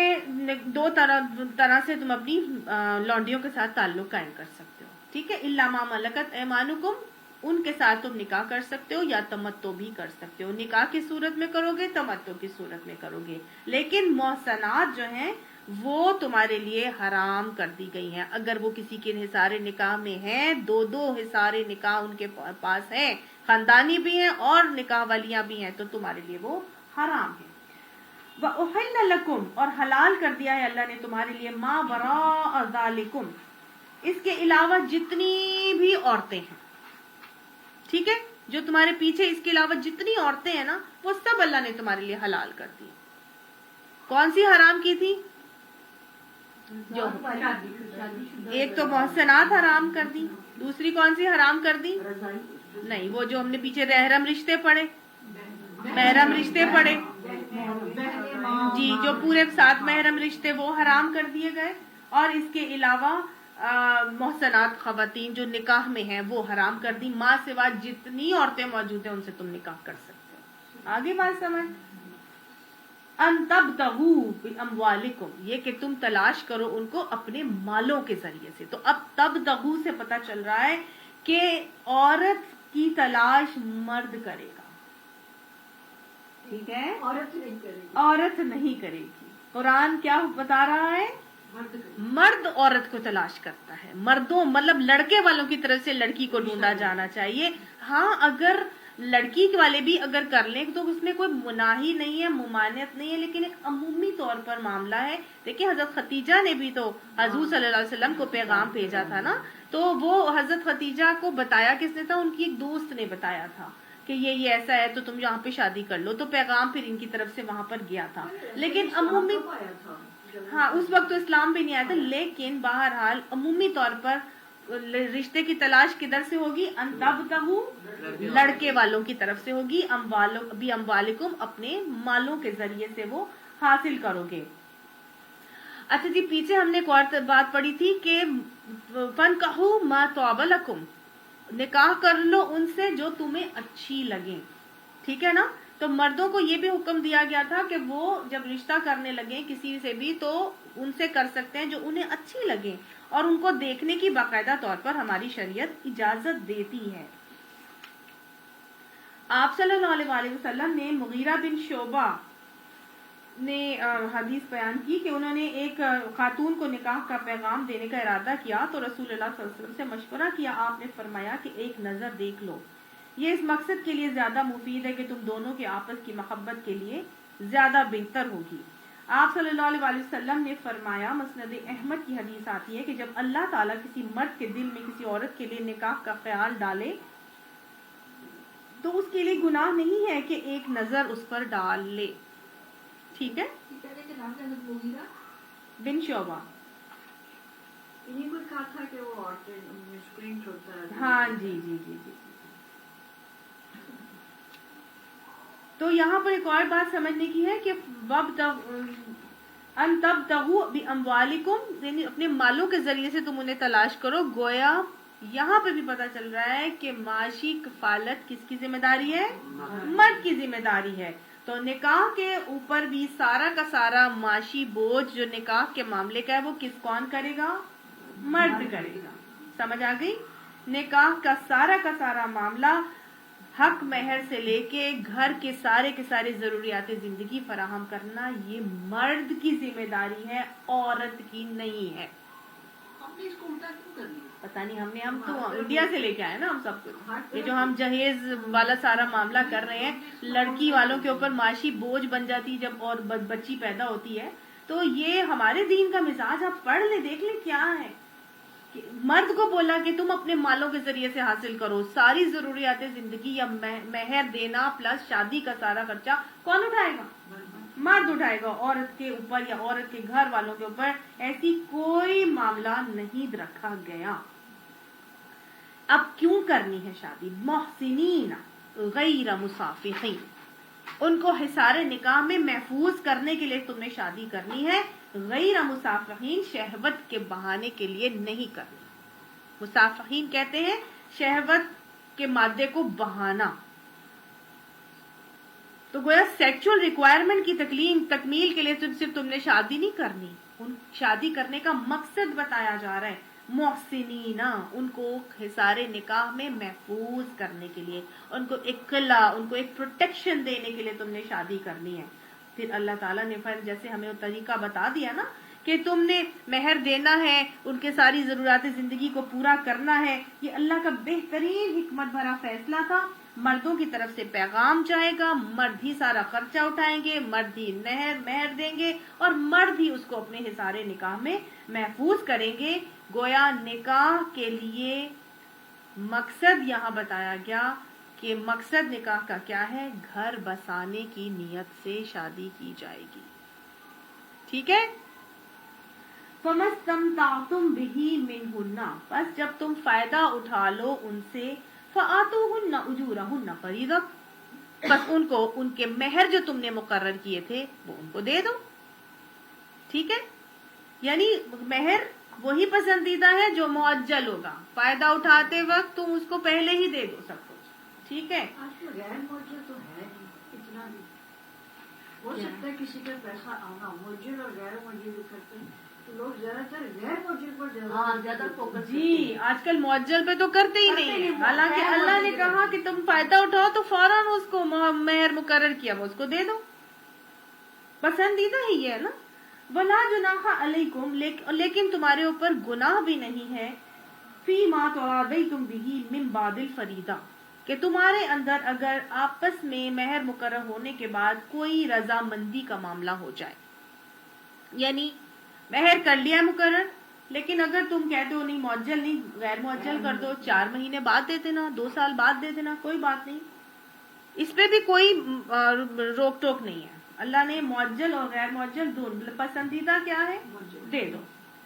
دو طرح سے تم اپنی لونڈیوں کے ساتھ تعلق قائم کر سکتے ہو. ٹھیک ہے، الا ما ملکت ایمانکم، ان کے ساتھ تم نکاح کر سکتے ہو یا تمتع بھی کر سکتے ہو. نکاح کی صورت میں کرو گے، تمتع کی صورت میں کرو گے. لیکن محسنات جو ہیں وہ تمہارے لیے حرام کر دی گئی ہیں. اگر وہ کسی کے حصار نکاح میں ہیں، دو حصار نکاح ان کے پاس ہیں، خاندانی بھی ہیں اور نکاح والیاں بھی ہیں، تو تمہارے لیے وہ حرام ہے. وَأُحِلَّ لَكُمْ، اور حلال کر دیا ہے اللہ نے تمہارے لیے، مَا وَرَاءَ ذَلِكُمْ، اس کے علاوہ جتنی بھی عورتیں ہیں. ٹھیک ہے، جو تمہارے پیچھے اس کے علاوہ جتنی عورتیں ہیں نا وہ سب اللہ نے تمہارے لیے حلال کر دی. کون سی حرام کی تھی؟ جو ایک تو محسنات حرام کر دی، دوسری کون سی حرام کر دی؟ نہیں، وہ جو ہم نے پیچھے محرم رشتے پڑھے جی، جو پورے 7 محرم رشتے وہ حرام کر دیے گئے. اور اس کے علاوہ محسنات خواتین جو نکاح میں ہیں وہ حرام کر دی. ماں سوا جتنی عورتیں موجود ہیں ان سے تم نکاح کر سکتے ہو. آگے بات سمجھ. ان تبتغوا باموالکم، یہ کہ تم تلاش کرو ان کو اپنے مالوں کے ذریعے سے. تو اب تبتغوا سے پتہ چل رہا ہے کہ عورت کی تلاش مرد کرے گا. ٹھیک ہے، عورت نہیں کرے گی. قرآن کیا بتا رہا ہے؟ مرد عورت کو تلاش کرتا ہے. مردوں مطلب لڑکے والوں کی طرف سے لڑکی کو ڈھونڈا جانا چاہیے. ہاں، اگر لڑکی والے بھی اگر کر لیں تو اس میں کوئی مناہی نہیں ہے، ممانعت نہیں ہے، لیکن ایک عمومی طور پر معاملہ ہے. دیکھیں حضرت خدیجہ نے بھی تو حضور صلی اللہ علیہ وسلم کو پیغام بھیجا تھا نا، تو وہ حضرت خدیجہ کو بتایا کس نے تھا؟ ان کی ایک دوست نے بتایا تھا کہ یہ ایسا ہے تو تم یہاں پہ شادی کر لو، تو پیغام پھر ان کی طرف سے وہاں پر گیا تھا. لیکن عمومی، ہاں اس وقت تو اسلام بھی نہیں آیا تھا، لیکن بہرحال عمومی طور پر رشتے کی تلاش کدھر سے ہوگی؟ ان تبتغوا، لڑکے والوں کی طرف سے ہوگی، باموالکم، اپنے مالوں کے ذریعے سے وہ حاصل کرو گے. اچھا جی، پیچھے ہم نے ایک اور بات پڑھی تھی کہ فنکحوا ما طاب لکم، نکاح کر لو ان سے جو تمہیں اچھی لگیں. ٹھیک ہے نا؟ تو مردوں کو یہ بھی حکم دیا گیا تھا کہ وہ جب رشتہ کرنے لگیں کسی سے بھی تو ان سے کر سکتے ہیں جو انہیں اچھی لگیں، اور ان کو دیکھنے کی باقاعدہ طور پر ہماری شریعت اجازت دیتی ہے. آپ صلی اللہ علیہ وآلہ وسلم نے مغیرہ بن شعبہ نے حدیث بیان کی کہ انہوں نے ایک خاتون کو نکاح کا پیغام دینے کا ارادہ کیا تو رسول اللہ صلی اللہ علیہ وسلم سے مشورہ کیا. آپ نے فرمایا کہ ایک نظر دیکھ لو، یہ اس مقصد کے لیے زیادہ مفید ہے کہ تم دونوں کے آپس کی محبت کے لیے زیادہ بہتر ہوگی. آپ صلی اللہ علیہ وآلہ وسلم نے فرمایا، مسند احمد کی حدیث آتی ہے کہ جب اللہ تعالیٰ کسی مرد کے دل میں کسی عورت کے لیے نکاح کا خیال ڈالے تو اس کے لیے گناہ نہیں ہے کہ ایک نظر اس پر ڈال لے. ٹھیک ہے؟ بن شعبہ. ہاں جی جی جی جی. تو یہاں پر ایک اور بات سمجھنے کی ہے کہ ان تبتغوا باموالکم، یعنی اپنے مالوں کے ذریعے سے تم انہیں تلاش کرو. گویا یہاں پہ بھی پتہ چل رہا ہے کہ معاشی کفالت کس کی ذمہ داری ہے؟ مرد کی ذمہ داری ہے. تو نکاح کے اوپر بھی سارا کا سارا معاشی بوجھ جو نکاح کے معاملے کا ہے وہ کون کرے گا؟ مرد کرے گا. سمجھ آ گئی؟ نکاح کا سارا معاملہ حق مہر سے لے کے گھر کے سارے ضروریات زندگی فراہم کرنا یہ مرد کی ذمہ داری ہے، عورت کی نہیں ہے. پتہ نہیں ہم تو انڈیا سے لے کے آئے نا ہم سب کچھ. یہ جو ہم جہیز والا سارا معاملہ کر رہے ہیں، لڑکی والوں کے اوپر معاشی بوجھ بن جاتی جب اور بچی پیدا ہوتی ہے، تو یہ ہمارے دین کا مزاج. آپ پڑھ لیں، دیکھ لیں کیا ہے. مرد کو بولا کہ تم اپنے مالوں کے ذریعے سے حاصل کرو، ساری ضروریات زندگی یا مہر دینا پلس شادی کا سارا خرچہ کون اٹھائے گا؟ مرد اٹھائے گا. عورت کے اوپر یا عورت کے گھر والوں کے اوپر ایسی کوئی معاملہ نہیں رکھا گیا. اب کیوں کرنی ہے شادی؟ محسنین غیر مسافحین، ان کو حصار نکاح میں محفوظ کرنے کے لیے تم نے شادی کرنی ہے. غیر مسافحین، شہوت کے بہانے کے لیے نہیں کرنی. مسافحین کہتے ہیں شہوت کے مادے کو بہانا. تو گویا سیکچول ریکوائرمنٹ کی تکمیل کے لیے صرف تم نے شادی نہیں کرنی، ان شادی کرنے کا مقصد بتایا جا رہا ہے. محسنین، ان کو حصار نکاح میں محفوظ کرنے کے لیے، ان کو ایک قلعہ، ان کو ایک پروٹیکشن دینے کے لیے تم نے شادی کرنی ہے. پھر اللہ تعالیٰ نے جیسے ہمیں وہ طریقہ بتا دیا نا کہ تم نے مہر دینا ہے، ان کے ساری ضروریات زندگی کو پورا کرنا ہے. یہ اللہ کا بہترین حکمت بھرا فیصلہ تھا. مردوں کی طرف سے پیغام جائے گا، مرد ہی سارا خرچہ اٹھائیں گے، مرد ہی مہر دیں گے، اور مرد ہی اس کو اپنے حصار نکاح میں محفوظ کریں گے. گویا نکاح کے لیے مقصد یہاں بتایا گیا کہ مقصد نکاح کا کیا ہے؟ گھر بسانے کی نیت سے شادی کی جائے گی. ٹھیک ہے؟ فَمَسْتَمْتَعْتُمْ بِهِ مِنْهُنَّ، بس جب تم فائدہ اٹھا لو ان سے، فَآتُوهُنَّ أُجُورَهُنَّ فَرِيضَةً، بس ان کو ان کے مہر جو تم نے مقرر کیے تھے وہ ان کو دے دو. ٹھیک ہے؟ یعنی مہر وہی پسندیدہ ہے جو معجل ہوگا. فائدہ اٹھاتے وقت تم اس کو پہلے ہی دے دو سب کچھ. ٹھیک ہے؟ غیر معجل تو ہے نہیں، اتنا بھی ہو سکتا ہے کسی کا پیسہ آنا. معجل اور غیر معجل کرتے ہیں تو لوگ زیادہ تر غیر معجل پر زیادہ فوکس. جی آج کل معجل پہ تو کرتے ہی نہیں ہیں. حالانکہ اللہ نے کہا کہ تم فائدہ اٹھاؤ تو فوراً اس کو مہر مقرر کیا وہ اس کو دے دو. پسندیدہ ہی ہے نا. وَلَا جُنَاحَ عَلَيْكُمْ، لیکن تمہارے اوپر گناہ بھی نہیں ہے، فِي مَا تَرَاضَيْتُمْ بِهِ مِنْ بَعْدِ الْفَرِيضَةِ، کہ تمہارے اندر اگر آپس میں مہر مقرر ہونے کے بعد کوئی رضامندی کا معاملہ ہو جائے، یعنی مہر کر لیا مقرر، لیکن اگر تم کہتے ہو نہیں معجل نہیں، غیر معجل کر دو، 4 مہینے بعد دے دینا، 2 سال بعد دے دینا، کوئی بات نہیں، اس پہ بھی کوئی روک ٹوک نہیں ہے. اللہ نے معجل اور غیر معجل دونوں، پسندیدہ کیا ہے دے دو،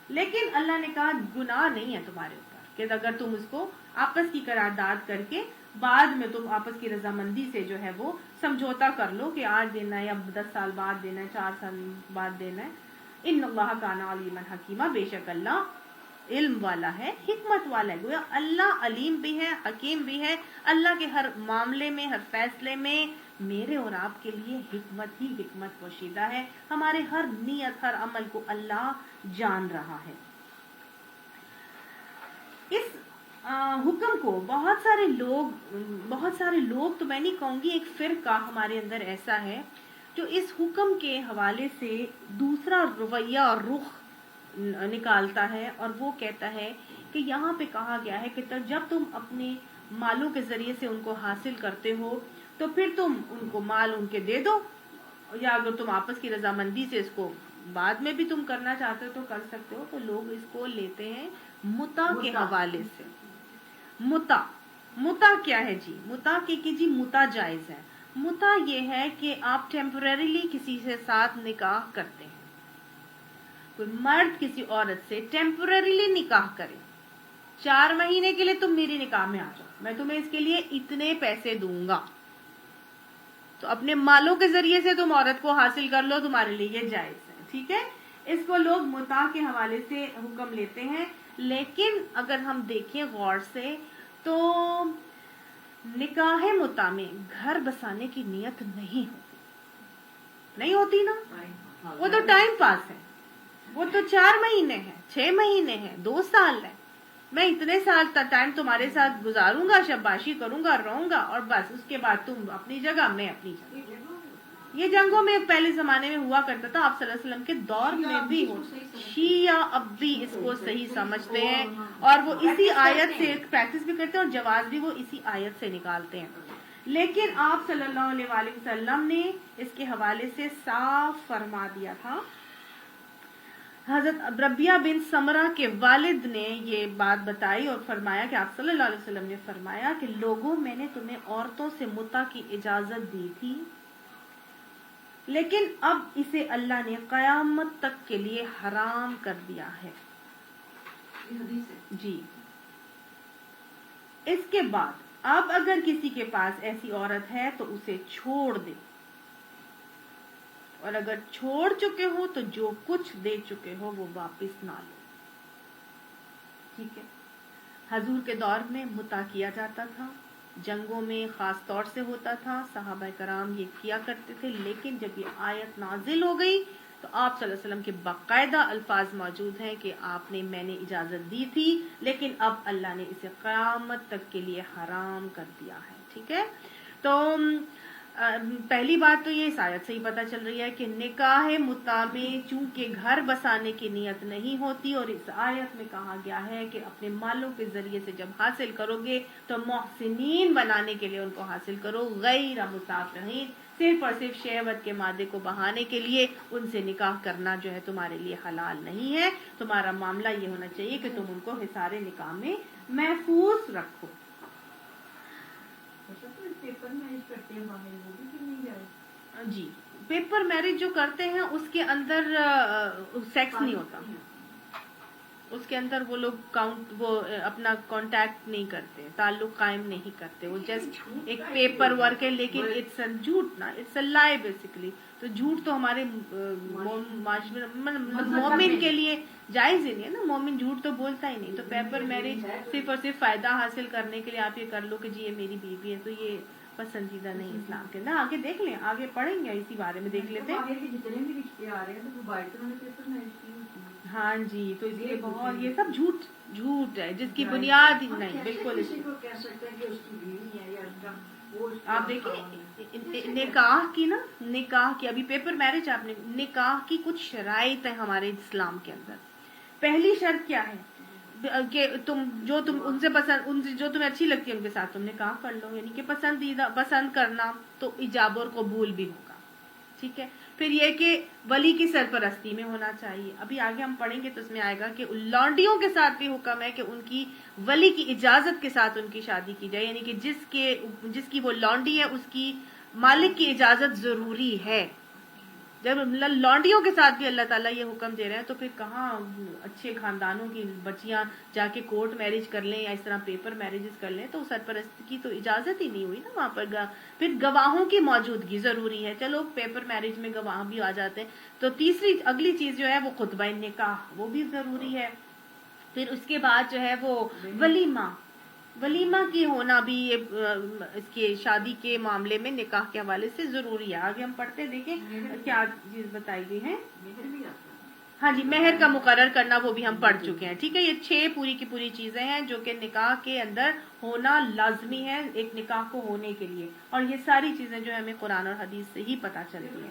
لیکن اللہ نے کہا گناہ نہیں ہے تمہارے اوپر کہ اگر تم اس کو آپس کی قرارداد کر کے بعد میں تم آپس کی رضامندی سے جو ہے وہ سمجھوتا کر لو کہ آج دینا ہے یا 10 سال بعد دینا ہے، 4 سال بعد دینا ہے. ان اللہ کان علیما حکیما، بے شک اللہ علم والا ہے، حکمت والا ہے. گویا اللہ علیم بھی ہے، حکیم بھی ہے. اللہ کے ہر معاملے میں، ہر فیصلے میں میرے اور آپ کے لیے حکمت ہی حکمت پوشیدہ ہے. ہمارے ہر نیت، ہر عمل کو اللہ جان رہا ہے. اس حکم کو بہت سارے لوگ تو میں نہیں کہوں گی، ایک فرقہ ہمارے اندر ایسا ہے جو اس حکم کے حوالے سے دوسرا رویہ اور رخ نکالتا ہے، اور وہ کہتا ہے کہ یہاں پہ کہا گیا ہے کہ جب تم اپنے مالوں کے ذریعے سے ان کو حاصل کرتے ہو تو پھر تم ان کو مال ان کے دے دو، یا اگر تم آپس کی رضامندی سے اس کو بعد میں بھی تم کرنا چاہتے ہو تو کر سکتے ہو. تو لوگ اس کو لیتے ہیں متا کے حوالے سے. متا کیا ہے جی؟ متا جی متا جائز ہے. متا یہ ہے کہ آپ ٹیمپرریلی کسی سے ساتھ نکاح کرتے ہیں. کوئی مرد کسی عورت سے ٹیمپرریلی نکاح کرے، 4 مہینے کے لیے تم میری نکاح میں آ جاؤ، میں تمہیں اس کے لیے اتنے پیسے دوں گا، تو اپنے مالوں کے ذریعے سے تم عورت کو حاصل کر لو، تمہارے لیے یہ جائز ہے. ٹھیک ہے، اس کو لوگ متا کے حوالے سے حکم لیتے ہیں. لیکن اگر ہم دیکھیں غور سے تو نکاح متا میں گھر بسانے کی نیت نہیں ہوتی نا. وہ تو ٹائم پاس ہے، وہ تو 4 مہینے ہیں، 6 مہینے ہیں، 2 سال ہے. میں اتنے سال تک ٹائم تمہارے ساتھ گزاروں گا، شاباشی کروں گا، رہوں گا، اور بس اس کے بعد تم اپنی جگہ، میں اپنی جگہ. یہ جنگوں میں پہلے زمانے میں ہوا کرتا تھا. آپ صلی اللہ علیہ وسلم کے دور میں بھی شیعہ اب بھی اس کو صحیح سمجھتے ہیں، اور وہ اسی آیت سے پریکٹس بھی کرتے ہیں، اور جواز بھی وہ اسی آیت سے نکالتے ہیں. لیکن آپ صلی اللہ علیہ وآلہ وسلم نے اس کے حوالے سے صاف فرما دیا تھا. حضرت ربیہ بن سمرہ کے والد نے یہ بات بتائی اور فرمایا کہ آپ صلی اللہ علیہ وسلم نے فرمایا کہ لوگوں، میں نے تمہیں عورتوں سے متع کی اجازت دی تھی، لیکن اب اسے اللہ نے قیامت تک کے لیے حرام کر دیا ہے. جی. اس کے بعد اب اگر کسی کے پاس ایسی عورت ہے تو اسے چھوڑ دے، اور اگر چھوڑ چکے ہو تو جو کچھ دے چکے ہو وہ واپس نہ لو. ٹھیک ہے. حضور کے دور میں متع کیا جاتا تھا، جنگوں میں خاص طور سے ہوتا تھا، صحابہ کرام یہ کیا کرتے تھے. لیکن جب یہ آیت نازل ہو گئی تو آپ صلی اللہ علیہ وسلم کے باقاعدہ الفاظ موجود ہیں کہ آپ نے، میں نے اجازت دی تھی، لیکن اب اللہ نے اسے قیامت تک کے لیے حرام کر دیا ہے. ٹھیک ہے. تو پہلی بات تو یہ اس آیت سے ہی پتہ چل رہی ہے کہ نکاح متع میں چونکہ گھر بسانے کی نیت نہیں ہوتی، اور اس آیت میں کہا گیا ہے کہ اپنے مالوں کے ذریعے سے جب حاصل کرو گے تو محسنین بنانے کے لیے ان کو حاصل کرو، غیر مسافرین، صرف اور صرف شہوت کے مادے کو بہانے کے لیے ان سے نکاح کرنا جو ہے تمہارے لیے حلال نہیں ہے. تمہارا معاملہ یہ ہونا چاہیے کہ تم ان کو حصار نکاح میں محفوظ رکھو. جی. پیپر میرج جو کرتے ہیں اس کے اندر سیکس نہیں ہوتا، اس کے اندر وہ لوگ وہ اپنا کانٹیکٹ نہیں کرتے، تعلق قائم نہیں کرتے، وہ جسٹ ایک پیپر ورک ہے. لیکن اٹس جھوٹ نا، اٹس اے لائی بیسیکلی. تو جھوٹ تو ہمارے مومن کے لیے جائز ہی نہیں ہے نا. مومن جھوٹ تو بولتا ہی نہیں. تو پیپر میرج صرف اور صرف فائدہ حاصل کرنے کے لیے آپ یہ کر لو کہ جی یہ میری بیوی ہے، تو یہ پسندیدہ نہیں اسلام کے اندر. آگے دیکھ لیں، آگے پڑھیں گے، اسی بارے میں دیکھ لیتے ہیں. ہاں جی. تو اس لیے بہت یہ سب جھوٹ ہے جس کی بنیاد ہی نہیں. بالکل. آپ دیکھیں نکاح کی ابھی پیپر میرج آپ نے، نکاح کی کچھ شرائط ہیں ہمارے اسلام کے اندر. پہلی شرط کیا ہے؟ کہ تم ان سے جو تمہیں اچھی لگتی ہے ان کے ساتھ تم نکاح کر لو، یعنی کہ پسند کرنا تو ایجاب اور قبول بھی ہوگا. ٹھیک ہے. پھر یہ کہ ولی کی سرپرستی میں ہونا چاہیے. ابھی آگے ہم پڑھیں گے تو اس میں آئے گا کہ لونڈیوں کے ساتھ بھی حکم ہے کہ ان کی ولی کی اجازت کے ساتھ ان کی شادی کی جائے، یعنی کہ جس کی وہ لونڈی ہے اس کی مالک کی اجازت ضروری ہے. جب لونڈیوں کے ساتھ بھی اللہ تعالیٰ یہ حکم دے رہے ہیں تو پھر کہاں اچھے خاندانوں کی بچیاں جا کے کورٹ میرج کر لیں یا اس طرح پیپر میرجز کر لیں، تو سرپرست کی تو اجازت ہی نہیں ہوئی نا وہاں پر. پھر گواہوں کی موجودگی ضروری ہے. چلو پیپر میرج میں گواہ بھی آ جاتے ہیں. تو اگلی چیز جو ہے وہ خطبہ نکاح، وہ بھی ضروری ہے. پھر اس کے بعد جو ہے وہ ولیمہ کی ہونا بھی اس کے شادی کے معاملے میں نکاح کے حوالے سے ضروری ہے. آگے ہم پڑھتے دیکھیں کیا چیز بتائی گئی ہے. ہاں جی، مہر کا مقرر کرنا وہ بھی ہم پڑھ چکے ہیں. ٹھیک ہے. یہ 6 پوری کی پوری چیزیں ہیں جو کہ نکاح کے اندر ہونا لازمی ہے ایک نکاح کو ہونے کے لیے، اور یہ ساری چیزیں جو ہمیں قرآن اور حدیث سے ہی پتہ چلتی ہیں.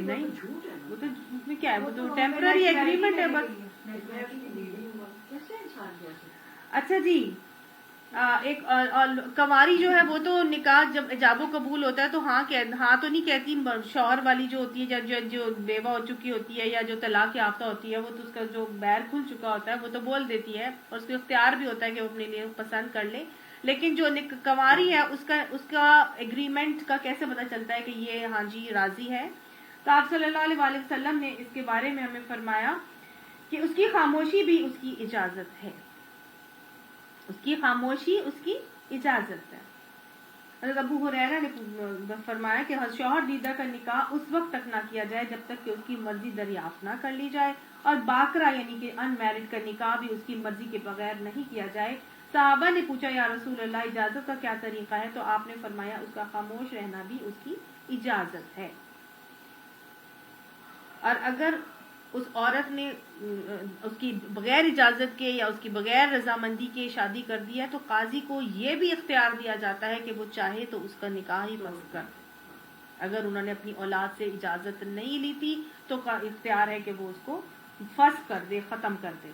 نہیں، وہ تو اس میں کیا ہے، وہ تو ٹیمپرری ایگریمنٹ ہے بس. اچھا جی، ایک کنواری جو ہے وہ تو نکاح جب ایجاب و قبول ہوتا ہے تو ہاں تو نہیں کہتی. شوہر والی جو ہوتی ہے جو بیوہ ہو چکی ہوتی ہے یا جو طلاق یافتہ ہوتی ہے وہ تو اس کا جو بیر کھل چکا ہوتا ہے وہ تو بول دیتی ہے اور اس کو اختیار بھی ہوتا ہے کہ وہ اپنے لیے پسند کر لے. لیکن جو کنواری ہے اس کا ایگریمنٹ کا کیسے پتہ چلتا ہے کہ یہ ہاں جی راضی ہے؟ تو آپ صلی اللہ علیہ وسلم نے اس کے بارے میں ہمیں فرمایا کہ اس کی خاموشی بھی اس کی اجازت ہے. اس کی خاموشی اس کی اجازت ہے. حضرت ابو ہریرہ نے فرمایا کہ شوہر دیدہ کا نکاح اس وقت تک نہ کیا جائے جب تک کہ اس کی مرضی دریافت نہ کر لی جائے، اور باکرہ یعنی کہ ان میرڈ کا نکاح بھی اس کی مرضی کے بغیر نہیں کیا جائے. صحابہ نے پوچھا یا رسول اللہ اجازت کا کیا طریقہ ہے؟ تو آپ نے فرمایا اس کا خاموش رہنا بھی اس کی اجازت ہے. اور اگر اس عورت نے اس کی بغیر اجازت کے یا اس کی بغیر رضامندی کے شادی کر دی ہے تو قاضی کو یہ بھی اختیار دیا جاتا ہے کہ وہ چاہے تو اس کا نکاح ہی فسخ کر. اگر انہوں نے اپنی اولاد سے اجازت نہیں لی تھی تو اختیار ہے کہ وہ اس کو فسخ کر دے، ختم کر دے.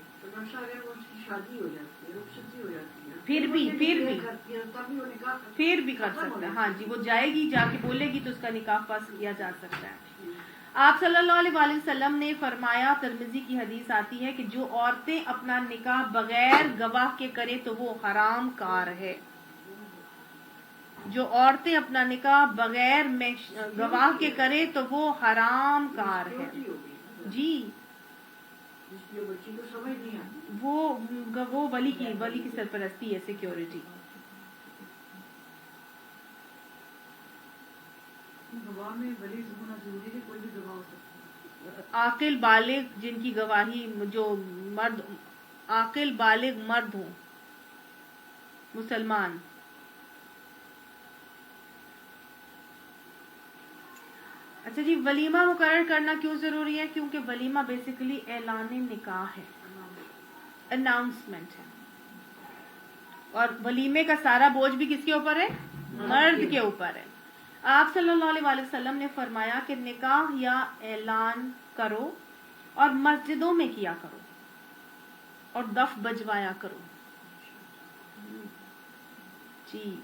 پھر بھی کر سکتا ہے. ہاں جی، وہ جائے گی، جا کے بولے گی تو اس کا نکاح فسخ کیا جا سکتا ہے. آپ صلی اللہ علیہ وسلم نے فرمایا، ترمذی کی حدیث آتی ہے کہ جو عورتیں اپنا نکاح بغیر گواہ کے کرے تو وہ حرام کار ہے. جو عورتیں اپنا نکاح بغیر گواہ کے کرے تو وہ حرام کار ہے. جی، وہ ولی کی سرپرستی ہے، سیکیورٹی. عاقل بالغ جن کی گواہی عاقل بالغ مرد ہوں، مسلمان. اچھا جی، ولیمہ مقرر کرنا کیوں ضروری ہے؟ کیونکہ ولیمہ بیسیکلی اعلان نکاح ہے، اناؤنسمنٹ ہے. اور ولیمے کا سارا بوجھ بھی کس کے اوپر ہے؟ مرد کے اوپر ہے. آپ صلی اللہ علیہ وسلم نے فرمایا کہ نکاح یا اعلان کرو اور مسجدوں میں کیا کرو اور دف بجوایا کرو. جی،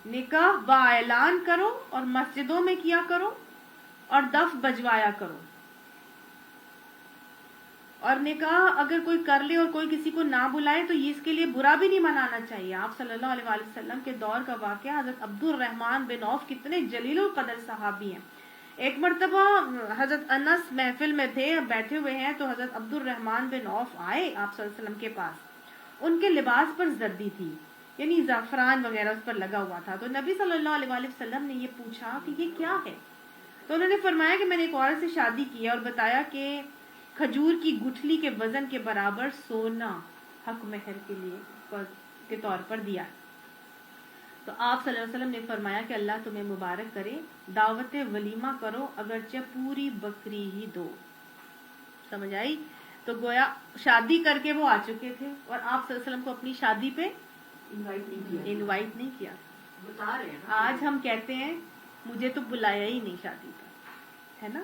نکاح با اعلان کرو اور مسجدوں میں کیا کرو اور دف بجوایا کرو. اور نکاح اگر کوئی کر لے اور کوئی کسی کو نہ بلائے تو یہ اس کے لیے برا بھی نہیں منانا چاہیے. آپ صلی اللہ علیہ وسلم کے دور کا واقعہ، حضرت عبد الرحمن بن عوف کتنے جلیل القدر صحابی ہیں. ایک مرتبہ حضرت انس محفل میں تھے، بیٹھے ہوئے ہیں، تو حضرت عبد الرحمن بن عوف آئے آپ صلی اللہ علیہ وسلم کے پاس. ان کے لباس پر زردی تھی، یعنی زعفران وغیرہ اس پر لگا ہوا تھا. تو نبی صلی اللہ علیہ وسلم نے یہ پوچھا کہ یہ کیا ہے؟ تو انہوں نے فرمایا کہ میں نے ایک عورت سے شادی کی ہے، اور بتایا کہ کھجور کی گٹھلی کے وزن کے برابر سونا حق مہر کے طور پر دیا. تو آپ صلی اللہ علیہ وسلم نے فرمایا کہ اللہ تمہیں مبارک کرے، دعوت ولیمہ کرو اگرچہ پوری بکری ہی دو. سمجھ آئی؟ تو گویا شادی کر کے وہ آ چکے تھے اور آپ صلی اللہ علیہ وسلم کو اپنی شادی پہ انوائٹ نہیں کیا. آج ہم کہتے ہیں مجھے تو بلایا ہی نہیں شادی پہ، ہے نا؟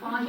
5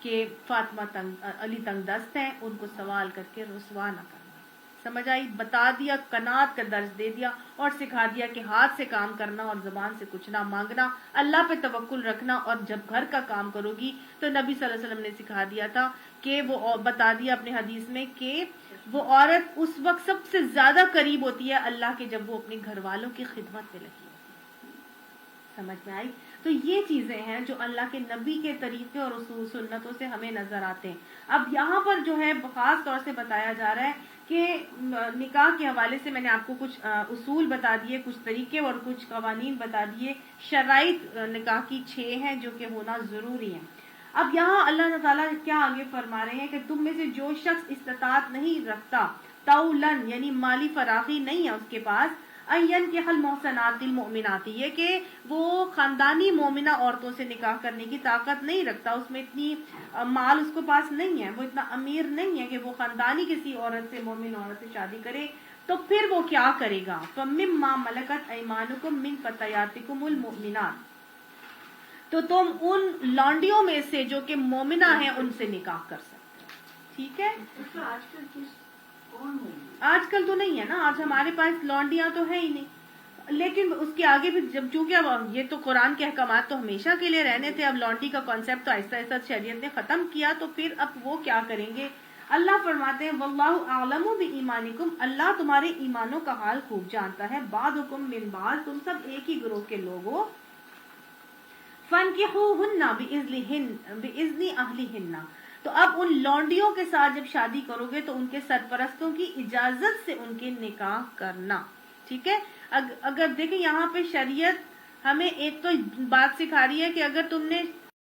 کہ فاطمہ علی تنگ دست ہیں، ان کو سوال کر کے رسوا نہ کرنا. سمجھ آئی؟ بتا دیا، قناعت کا درس دے دیا اور سکھا دیا کہ ہاتھ سے کام کرنا اور زبان سے کچھ نہ مانگنا، اللہ پہ توکل رکھنا. اور جب گھر کا کام کرو گی تو نبی صلی اللہ علیہ وسلم نے سکھا دیا تھا کہ وہ بتا دیا اپنے حدیث میں کہ وہ عورت اس وقت سب سے زیادہ قریب ہوتی ہے اللہ کے جب وہ اپنے گھر والوں کی خدمت میں لگی ہوتی ہے. سمجھ میں آئی؟ تو یہ چیزیں ہیں جو اللہ کے نبی کے طریقے اور اصول سنتوں سے ہمیں نظر آتے ہیں. اب یہاں پر جو ہے خاص طور سے بتایا جا رہا ہے کہ نکاح کے حوالے سے میں نے آپ کو کچھ اصول بتا دیے، کچھ طریقے اور کچھ قوانین بتا دیے. شرائط نکاح کی 6 ہیں جو کہ ہونا ضروری ہیں. اب یہاں اللہ تعالیٰ کیا آگے فرما رہے ہیں کہ تم میں سے جو شخص استطاعت نہیں رکھتا، طولن یعنی مالی فراخی نہیں ہے اس کے پاس، این کے حل محسنات المؤمنات، یہ کہ وہ خاندانی مومنہ عورتوں سے نکاح کرنے کی طاقت نہیں رکھتا، اس میں اتنی مال اس کو پاس نہیں ہے، وہ اتنا امیر نہیں ہے کہ وہ خاندانی کسی عورت سے، مومن عورت سے شادی کرے. تو پھر وہ کیا کرے گا؟ فَمِمَّا مَلَكَتْ أَيْمَانُكُمْ مِنْ فَتَيَاتِكُمُ الْمُؤْمِنَاتِ، تو تم ان لانڈیوں میں سے جو کہ مومنہ ہیں ان سے نکاح کر سکتے ہو. ٹھیک ہے؟ آج کل کون ہے؟ آج کل تو نہیں ہے نا، آج ہمارے پاس لانڈیاں تو ہے ہی نہیں. لیکن اس کے آگے بھی جب چونکہ اب یہ تو قرآن کے احکامات تو ہمیشہ کے لیے رہنے تھے، اب لانڈی کا کانسیپٹ تو آہستہ آہستہ شریعت نے ختم کیا، تو پھر اب وہ کیا کریں گے؟ اللہ فرماتے ہیں واللہ اعلم بایمانکم، اللہ تمہارے ایمانوں کا حال خوب جانتا ہے. بعضکم من بعض، تم سب ایک ہی گروہ کے لوگ ہو. فانکحوہن باذن اہلہن، تو اب ان لانڈیوں کے ساتھ جب شادی کرو گے تو ان کے سرپرستوں کی اجازت سے ان کے نکاح کرنا. ٹھیک ہے؟ اگر دیکھیں یہاں پہ شریعت ہمیں ایک تو بات سکھا رہی ہے کہ اگر تم نے